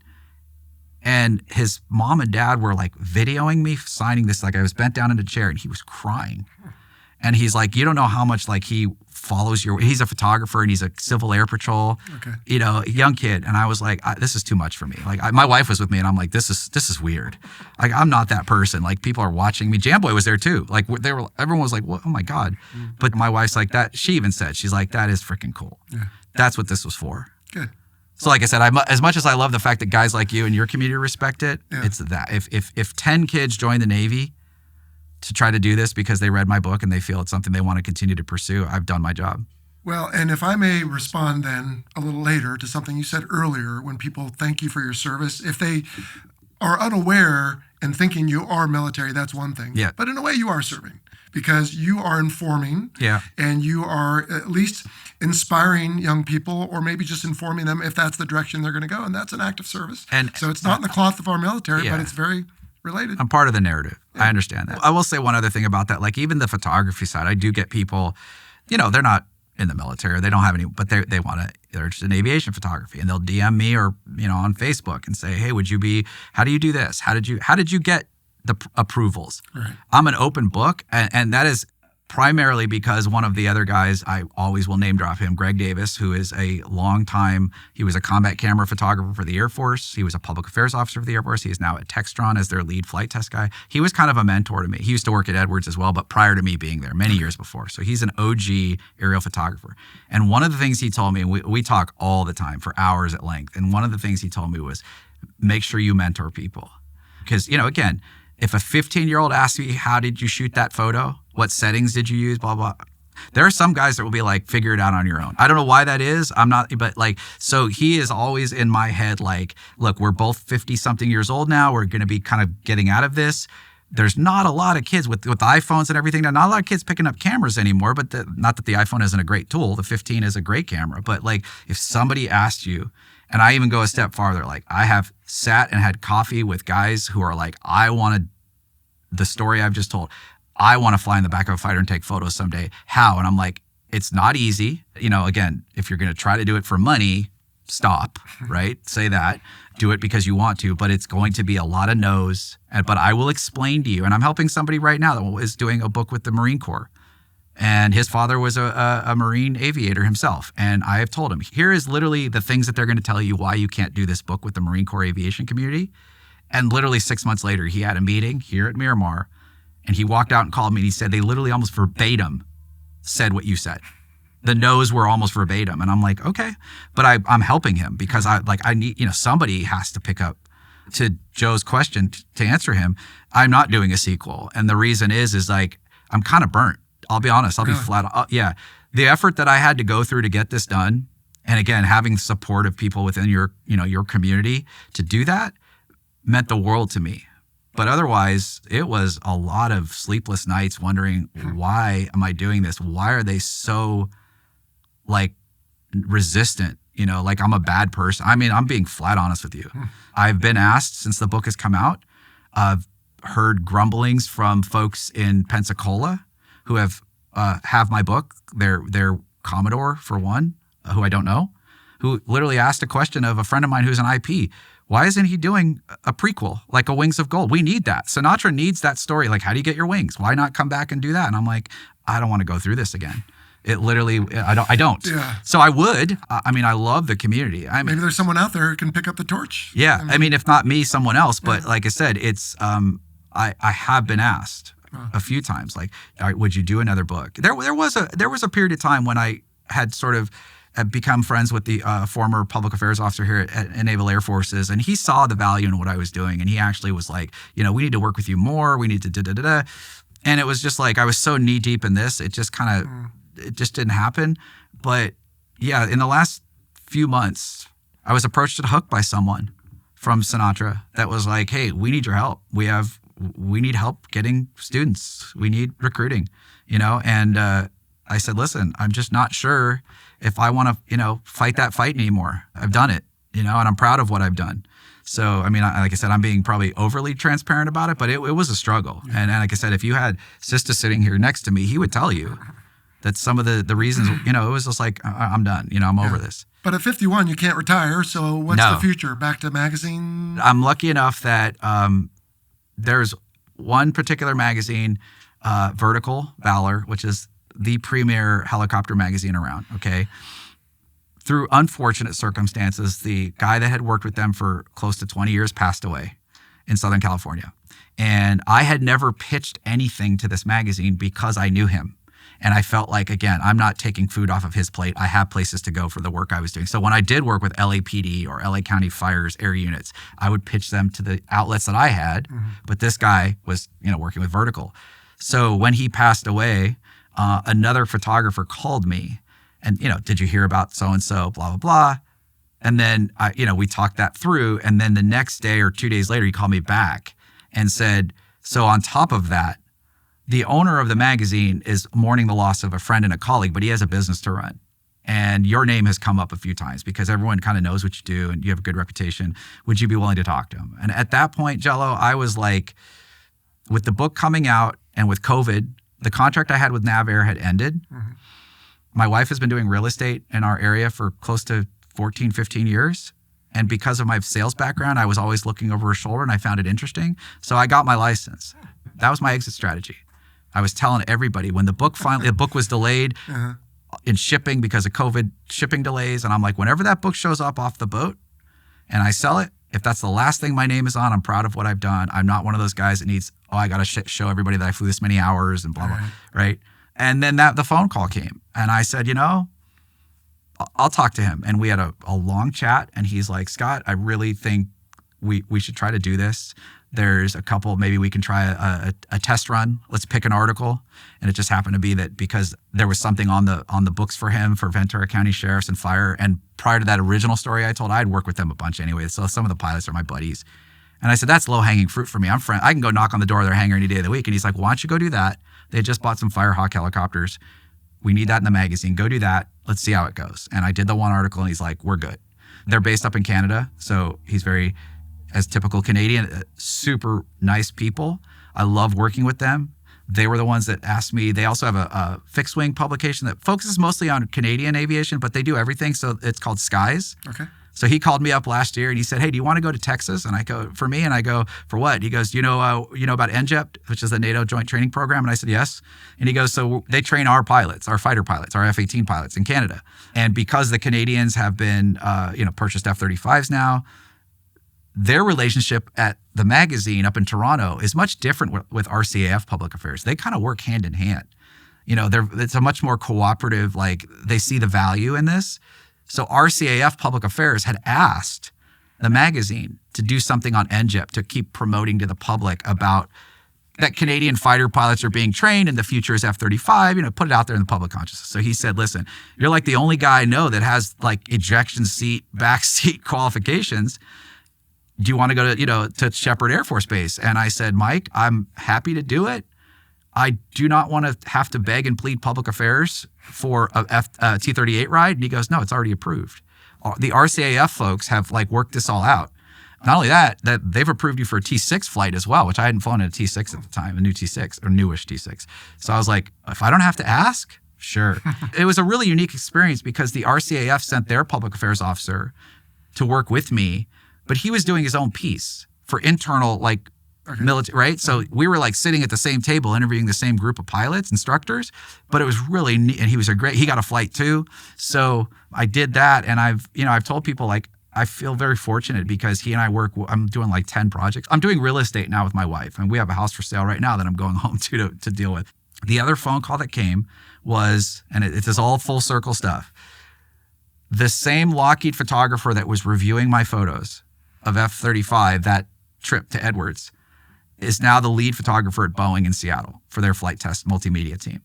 And his mom and dad were like videoing me signing this. Like I was bent down in a chair and he was crying. And he's like, you don't know how much like he follows he's a photographer and he's a Civil Air Patrol, a young kid. And I was like, this is too much for me. Like my wife was with me and I'm like, this is weird. Like I'm not that person. Like people are watching me. Jamboy was there too. Like everyone was like, oh my God. But my wife's like that. She even said, she's like, that is freaking cool. Yeah. That's what this was for. Good. So like I said, as much as I love the fact that guys like you and your community respect it, it's that. If 10 kids join the Navy to try to do this because they read my book and they feel it's something they want to continue to pursue, I've done my job. Well, and if I may respond then a little later to something you said earlier, when people thank you for your service, if they are unaware and thinking you are military, that's one thing. Yeah. But in a way you are serving because you are informing and you are at least inspiring young people or maybe just informing them if that's the direction they're going to go. And that's an act of service. And so it's not in the cloth of our military, but it's very related. I'm part of the narrative. I understand that. I will say one other thing about that. Like even the photography side, I do get people, they're not in the military, they don't have any, but they're interested in aviation photography and they'll DM me or, on Facebook and say, hey, how do you do this? How did you get the approvals? Right. I'm an open book. And that is primarily because one of the other guys, I always will name drop him, Greg Davis, who is he was a combat camera photographer for the Air Force. He was a public affairs officer for the Air Force. He is now at Textron as their lead flight test guy. He was kind of a mentor to me. He used to work at Edwards as well, but prior to me being there many years before. So he's an OG aerial photographer. And one of the things he told me, and we talk all the time for hours at length, and one of the things he told me was make sure you mentor people. Because, again, if a 15-year-old asks me, how did you shoot that photo? What settings did you use? Blah, blah. There are some guys that will be like, figure it out on your own. I don't know why that is. So he is always in my head like, look, we're both 50-something years old now. We're going to be kind of getting out of this. There's not a lot of kids with iPhones and everything. Now, not a lot of kids picking up cameras anymore, but not that the iPhone isn't a great tool. The 15 is a great camera. But like if somebody asked you, and I even go a step farther, like I have sat and had coffee with guys who are like, the story I've just told, I want to fly in the back of a fighter and take photos someday. How? And I'm like, it's not easy. Again, if you're going to try to do it for money, stop, right? Say that. Do it because you want to, but it's going to be a lot of no's. But I will explain to you, and I'm helping somebody right now that is doing a book with the Marine Corps. And his father was a Marine aviator himself. And I have told him, here is literally the things that they're going to tell you why you can't do this book with the Marine Corps aviation community. And literally 6 months later, he had a meeting here at Miramar. And he walked out and called me and he said, they literally almost verbatim said what you said. The no's were almost verbatim. And I'm like, okay. But I'm helping him because I need, somebody has to pick up. To Joe's question, to answer him, I'm not doing a sequel. And the reason is like, I'm kind of burnt. I'll be honest. I'll be flat. The effort that I had to go through to get this done. And again, having the support of people within your community to do that meant the world to me. But otherwise, it was a lot of sleepless nights wondering, why am I doing this? Why are they so resistant? Like I'm a bad person. I mean, I'm being flat honest with you. I've been asked since the book has come out. I've heard grumblings from folks in Pensacola who have my book. Their Commodore, for one, who I don't know, who literally asked a question of a friend of mine who's an IP. Why isn't he doing a prequel like a Wings of Gold? We need that. Sinatra needs that story. Like, how do you get your wings? Why not come back and do that? And I'm like, I don't want to go through this again. It literally, I don't. Yeah. So I would. I mean, I love the community. Maybe there's someone out there who can pick up the torch. Yeah. I mean, if not me, someone else. But like I said, it's, I have been asked a few times, like, all right, would you do another book? There was a period of time when I had sort of become friends with the former public affairs officer here at Naval Air Forces, and he saw the value in what I was doing, and he actually was like, we need to work with you more. We need to da-da-da-da. And it was just like, I was so knee deep in this, it just kind of, it just didn't happen. But yeah, in the last few months, I was approached at Hook by someone from Sinatra that was like, hey, we need your help. We need help getting students. We need recruiting, and I said, listen, I'm just not sure if I want to, fight that fight anymore. I've done it, and I'm proud of what I've done. So, I mean, like I said, I'm being probably overly transparent about it, but it was a struggle. Yeah. And like I said, if you had Sista sitting here next to me, he would tell you that some of the reasons, it was just like, I'm done. I'm over this. But at 51, you can't retire. So what's the future? Back to magazine? I'm lucky enough that there's one particular magazine, Vertical Valor, which is the premier helicopter magazine around. Okay. Through unfortunate circumstances, the guy that had worked with them for close to 20 years passed away in Southern California. And I had never pitched anything to this magazine because I knew him. And I felt like, again, I'm not taking food off of his plate. I have places to go for the work I was doing. So when I did work with LAPD or LA County Fire's air units, I would pitch them to the outlets that I had. Mm-hmm. But this guy was, working with Vertical. So when he passed away, another photographer called me and, did you hear about so-and-so, blah, blah, blah. And then, we talked that through. And then the next day or 2 days later, he called me back and said, so on top of that, the owner of the magazine is mourning the loss of a friend and a colleague, but he has a business to run. And your name has come up a few times because everyone kind of knows what you do and you have a good reputation. Would you be willing to talk to him? And at that point, Jello, I was like, with the book coming out and with COVID, the contract I had with NavAir had ended. Mm-hmm. My wife has been doing real estate in our area for close to 14, 15 years. And because of my sales background, I was always looking over her shoulder and I found it interesting. So I got my license. That was my exit strategy. I was telling everybody when the book was delayed in shipping because of COVID shipping delays. And I'm like, whenever that book shows up off the boat and I sell it, if that's the last thing my name is on, I'm proud of what I've done. I'm not one of those guys that needs, I got to show everybody that I flew this many hours and blah, blah, right? And then the phone call came and I said, I'll talk to him. And we had a long chat and he's like, Scott, I really think we should try to do this. There's a couple, maybe we can try a test run. Let's pick an article. And it just happened to be that because there was something on the books for him for Ventura County Sheriffs and Fire. And prior to that original story I told, I'd worked with them a bunch anyway. So some of the pilots are my buddies. And I said, that's low hanging fruit for me. I can go knock on the door of their hangar any day of the week. And he's like, why don't you go do that? They just bought some Firehawk helicopters. We need that in the magazine. Go do that. Let's see how it goes. And I did the one article and he's like, we're good. They're based up in Canada. So he's very, as typical Canadian, super nice people. I love working with them. They were the ones that asked me. They also have a fixed wing publication that focuses mostly on Canadian aviation, but they do everything. So it's called Skies. Okay. So he called me up last year and he said, hey, do you want to go to Texas? And I go, for me? And I go, for what? He goes, you know about NJEP, which is the NATO Joint Training Program? And I said, yes. And he goes, so they train our pilots, our fighter pilots, our F-18 pilots in Canada. And because the Canadians have been, purchased F-35s now, their relationship at the magazine up in Toronto is much different with RCAF Public Affairs. They kind of work hand in hand. It's a much more cooperative, like they see the value in this. So RCAF Public Affairs had asked the magazine to do something on NJEP to keep promoting to the public about that Canadian fighter pilots are being trained and the future is F-35, put it out there in the public consciousness. So he said, listen, you're like the only guy I know that has like ejection seat, back seat qualifications. Do you want to go to Shepherd Air Force Base? And I said, Mike, I'm happy to do it. I do not want to have to beg and plead public affairs for a T-38 ride. And he goes, no, it's already approved. The RCAF folks have worked this all out. Not only that they've approved you for a T6 flight as well, which I hadn't flown in a T6 at the time, a new T6 or newish T6. So I was like, if I don't have to ask, sure. It was a really unique experience because the RCAF sent their public affairs officer to work with me, but he was doing his own piece for internal military, right? So we were sitting at the same table interviewing the same group of pilots, instructors, but it was really neat. And he got a flight too. So I did that. And I've told people I feel very fortunate because he and I I'm doing 10 projects. I'm doing real estate now with my wife and we have a house for sale right now that I'm going home to deal with. The other phone call that came was, and it is all full circle stuff. The same Lockheed photographer that was reviewing my photos of F-35, that trip to Edwards, is now the lead photographer at Boeing in Seattle for their flight test multimedia team.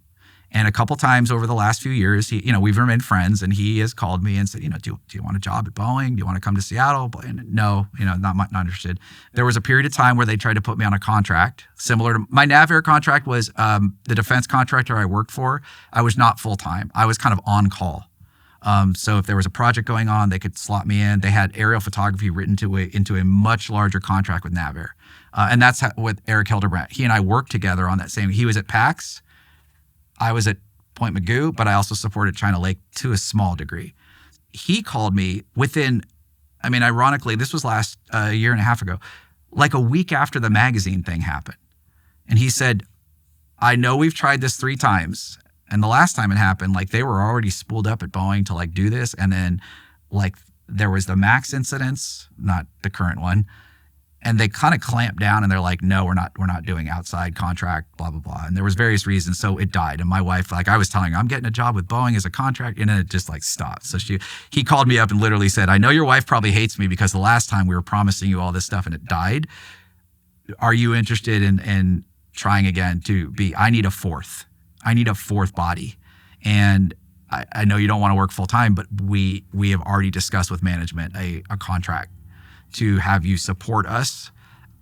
And a couple times over the last few years, we've remained friends, and he has called me and said, do you want a job at Boeing? Do you want to come to Seattle? And no, not interested. There was a period of time where they tried to put me on a contract similar to my NavAir contract was the defense contractor I worked for. I was not full time. I was kind of on call. So if there was a project going on, they could slot me in. They had aerial photography written into a much larger contract with NavAir. And that's with Eric Hildebrandt. He and I worked together on that same. He was at PAX. I was at Point Mugu, but I also supported China Lake to a small degree. He called me ironically, this was last a year and a half ago, like a week after the magazine thing happened. And he said, I know we've tried this 3 times. And the last time it happened, like they were already spooled up at Boeing to like do this. And then like there was the MAX incidents, not the current one. And they kind of clamped down and they're like, no, we're not doing outside contract, blah, blah, blah. And there was various reasons. So it died. And my wife, like I was telling her, I'm getting a job with Boeing as a contract. And then it just like stopped. So he called me up and literally said, I know your wife probably hates me because the last time we were promising you all this stuff and it died. Are you interested in trying again I need a fourth body. And I know you don't want to work full time, but we have already discussed with management a contract to have you support us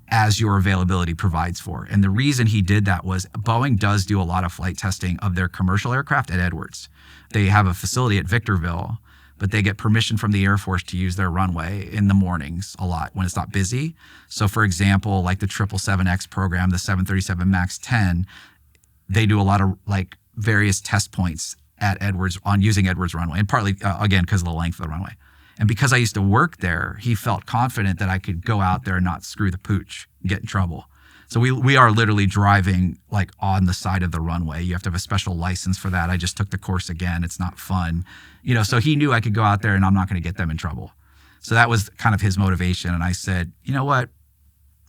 as your availability provides for. And the reason he did that was Boeing does do a lot of flight testing of their commercial aircraft at Edwards. They have a facility at Victorville, but they get permission from the Air Force to use their runway in the mornings a lot when it's not busy. So for example, like the 777X program, the 737 MAX 10, they do a lot of like various test points at Edwards on using Edwards runway, and partly again because of the length of the runway. And because I used to work there, he felt confident that I could go out there and not screw the pooch and get in trouble. So we are literally driving like on the side of the runway. You have to have a special license for that. I just took the course again. It's not fun. So he knew I could go out there and I'm not going to get them in trouble. So that was kind of his motivation. And I said, you know what?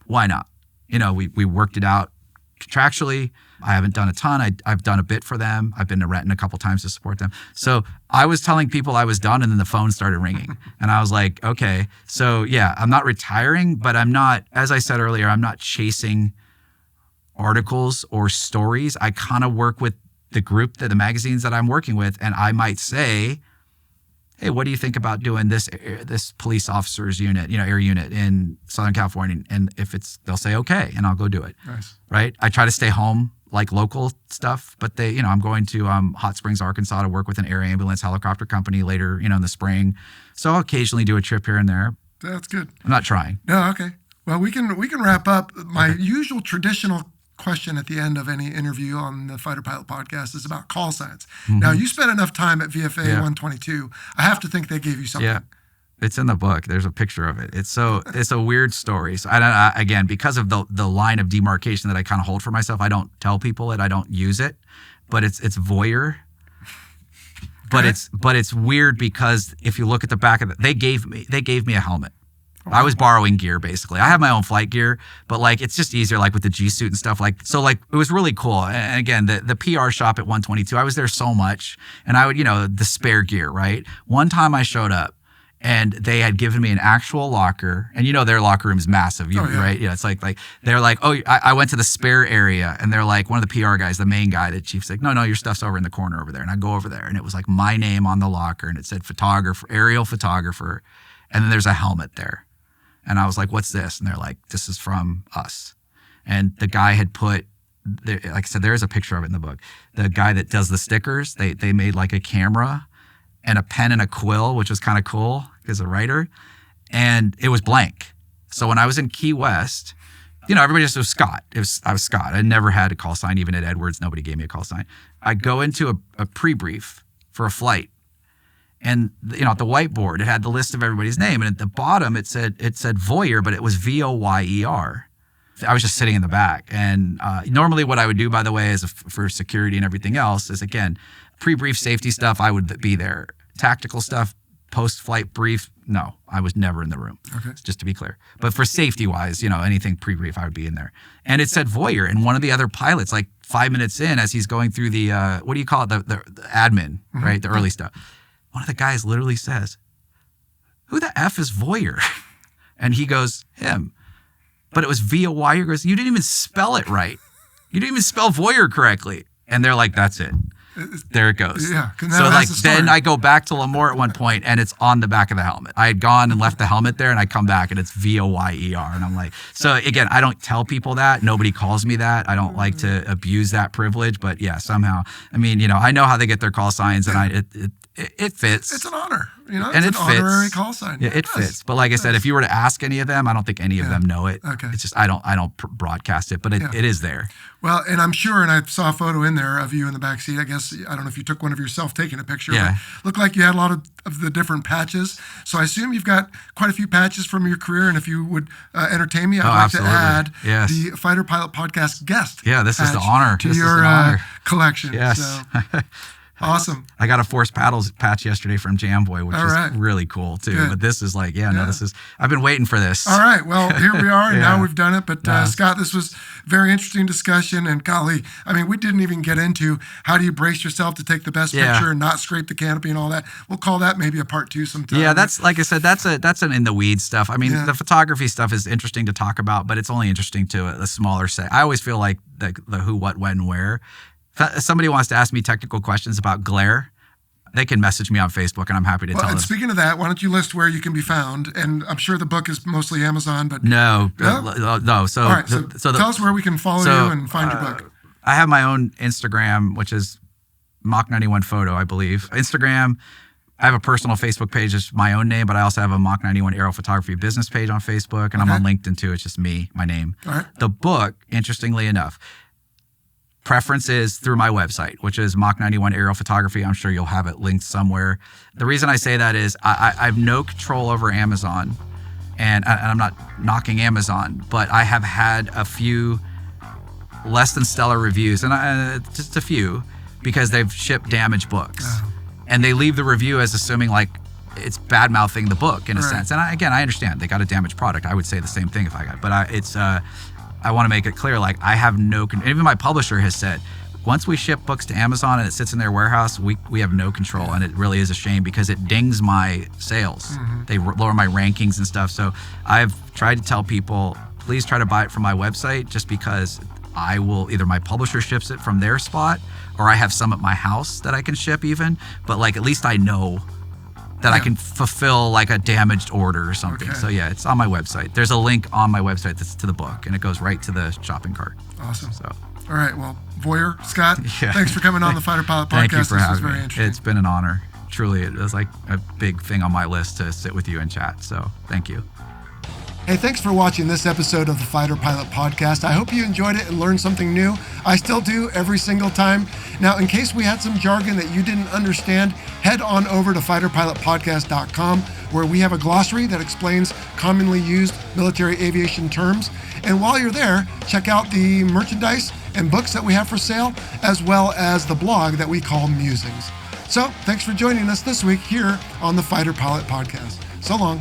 Why not? We worked it out contractually. I haven't done a ton. I've done a bit for them. I've been to Renton a couple times to support them. So I was telling people I was done and then the phone started ringing. And I was like, okay, so yeah, I'm not retiring, but I'm not, as I said earlier, I'm not chasing articles or stories. I kind of work with the group, the magazines that I'm working with. And I might say, hey, what do you think about doing this police officers unit, air unit in Southern California? And if they'll say, okay, and I'll go do it. Nice. Right. I try to stay home, like local stuff, but I'm going to Hot Springs, Arkansas to work with an air ambulance helicopter company later, in the spring. So I'll occasionally do a trip here and there. That's good. I'm not trying. No. Okay. Well, we can wrap up. My usual traditional question at the end of any interview on the Fighter Pilot podcast is about call signs. Mm-hmm. Now, you spent enough time at VFA 122. I have to think they gave you something. Yeah. It's in the book. There's a picture of it. It's a weird story. So again, because of the line of demarcation that I kind of hold for myself, I don't tell people it. I don't use it, but it's voyeur. But it's weird because if you look at the back of it, they gave me a helmet. I was borrowing gear basically. I have my own flight gear, but like it's just easier like with the G suit and stuff. Like so, like it was really cool. And again, the PR shop at 122, I was there so much, and I would the spare gear. Right. One time I showed up. And they had given me an actual locker, and their locker room is massive, right? Yeah, it's like they're like, oh, I went to the spare area, and they're like, one of the PR guys, the main guy, the chief's like, no, your stuff's over in the corner over there, and I go over there, and it was like my name on the locker, and it said photographer, aerial photographer, and then there's a helmet there, and I was like, what's this? And they're like, this is from us, and the guy had put. Like I said, there is a picture of it in the book. The guy that does the stickers, they made like a camera and a pen and a quill, which was kind of cool as a writer. And it was blank. So when I was in Key West, everybody just was Scott. I was Scott. I never had a call sign. Even at Edwards, nobody gave me a call sign. I go into a pre-brief for a flight. And, at the whiteboard, it had the list of everybody's name. And at the bottom, it said voyeur, but it was VOYER. I was just sitting in the back. And normally what I would do, by the way, is for security and everything else is, again, pre-brief safety stuff, I would be there. Tactical stuff, post-flight brief, no, I was never in the room, just to be clear. But for safety-wise, anything pre-brief, I would be in there. And it said voyeur, and one of the other pilots, like 5 minutes in, as he's going through the, what do you call it, the admin, right, the early stuff. One of the guys literally says, who the F is voyeur? And he goes, him. But it was voyeur. He goes, you didn't even spell it right. You didn't even spell voyeur correctly. And they're like, that's it. There it goes. Yeah. So like then I go back to Lemoore at one point and it's on the back of the helmet. I had gone and left the helmet there and I come back and it's VOYER. And I'm like, so again, I don't tell people that. Nobody calls me that. I don't like to abuse that privilege, but yeah, somehow, I mean, I know how they get their call signs and it fits. It's an honor. and it's an honorary call sign. Yeah, it fits. But like I said, if you were to ask any of them, I don't think any of them know it. Okay. It's just I don't broadcast it, but it is there. Well, and I'm sure, and I saw a photo in there of you in the back seat. I guess, I don't know if you took one of yourself taking a picture, but looked like you had a lot of the different patches. So I assume you've got quite a few patches from your career, and if you would entertain me, I'd like absolutely. to add the Fighter Pilot Podcast guest. Yeah, this is the honor. To your collection. Yes. So. Awesome. I got a Force Paddles patch yesterday from Jamboy, which is really cool too. Good. But this is like, I've been waiting for this. All right. Well, here we are, and now we've done it. But Scott, this was very interesting discussion. And golly, I mean, we didn't even get into how do you brace yourself to take the best picture and not scrape the canopy and all that. We'll call that maybe a part 2 sometime. Yeah, that's, like I said, that's an in the weeds stuff. I mean, the photography stuff is interesting to talk about, but it's only interesting to a smaller set. I always feel like the who, what, when, where. If somebody wants to ask me technical questions about glare, they can message me on Facebook, and I'm happy to tell them. And speaking of that, why don't you list where you can be found? And I'm sure the book is mostly Amazon, but no. So, all right, so tell us where we can follow you and find your book. I have my own Instagram, which is Mach 91 Photo, I believe. Instagram. I have a personal Facebook page, it's my own name, but I also have a Mach 91 Aero Photography business page on Facebook, and I'm on LinkedIn too. It's just me, my name. All right. The book, interestingly enough, preference is through my website, which is Mach 91 Aerial Photography. I'm sure you'll have it linked somewhere. The reason I say that is I have no control over Amazon, and I'm not knocking Amazon, but I have had a few less than stellar reviews, and just a few, because they've shipped damaged books. Oh. And they leave the review as assuming like it's bad-mouthing the book in a sense. And I understand they got a damaged product. I would say the same thing if I got, but I want to make it clear, like I have no, even my publisher has said, once we ship books to Amazon and it sits in their warehouse, we have no control. And it really is a shame because it dings my sales. They lower my rankings and stuff. So I've tried to tell people, please try to buy it from my website, just because I will, either my publisher ships it from their spot, or I have some at my house that I can ship even. But like, at least I know that I can fulfill like a damaged order or something. Okay. So yeah, it's on my website. There's a link on my website that's to the book, and it goes right to the shopping cart. Awesome. So, all right. Well, Voyer, Scott, thanks for coming on the Fighter Pilot Podcast. Thank you for having very me. interesting. It's been an honor. Truly, it was like a big thing on my list to sit with you and chat. So thank you. Hey, thanks for watching this episode of the Fighter Pilot Podcast. I hope you enjoyed it and learned something new. I still do every single time. Now, in case we had some jargon that you didn't understand, head on over to fighterpilotpodcast.com, where we have a glossary that explains commonly used military aviation terms. And while you're there, check out the merchandise and books that we have for sale, as well as the blog that we call Musings. So, thanks for joining us this week here on the Fighter Pilot Podcast. So long.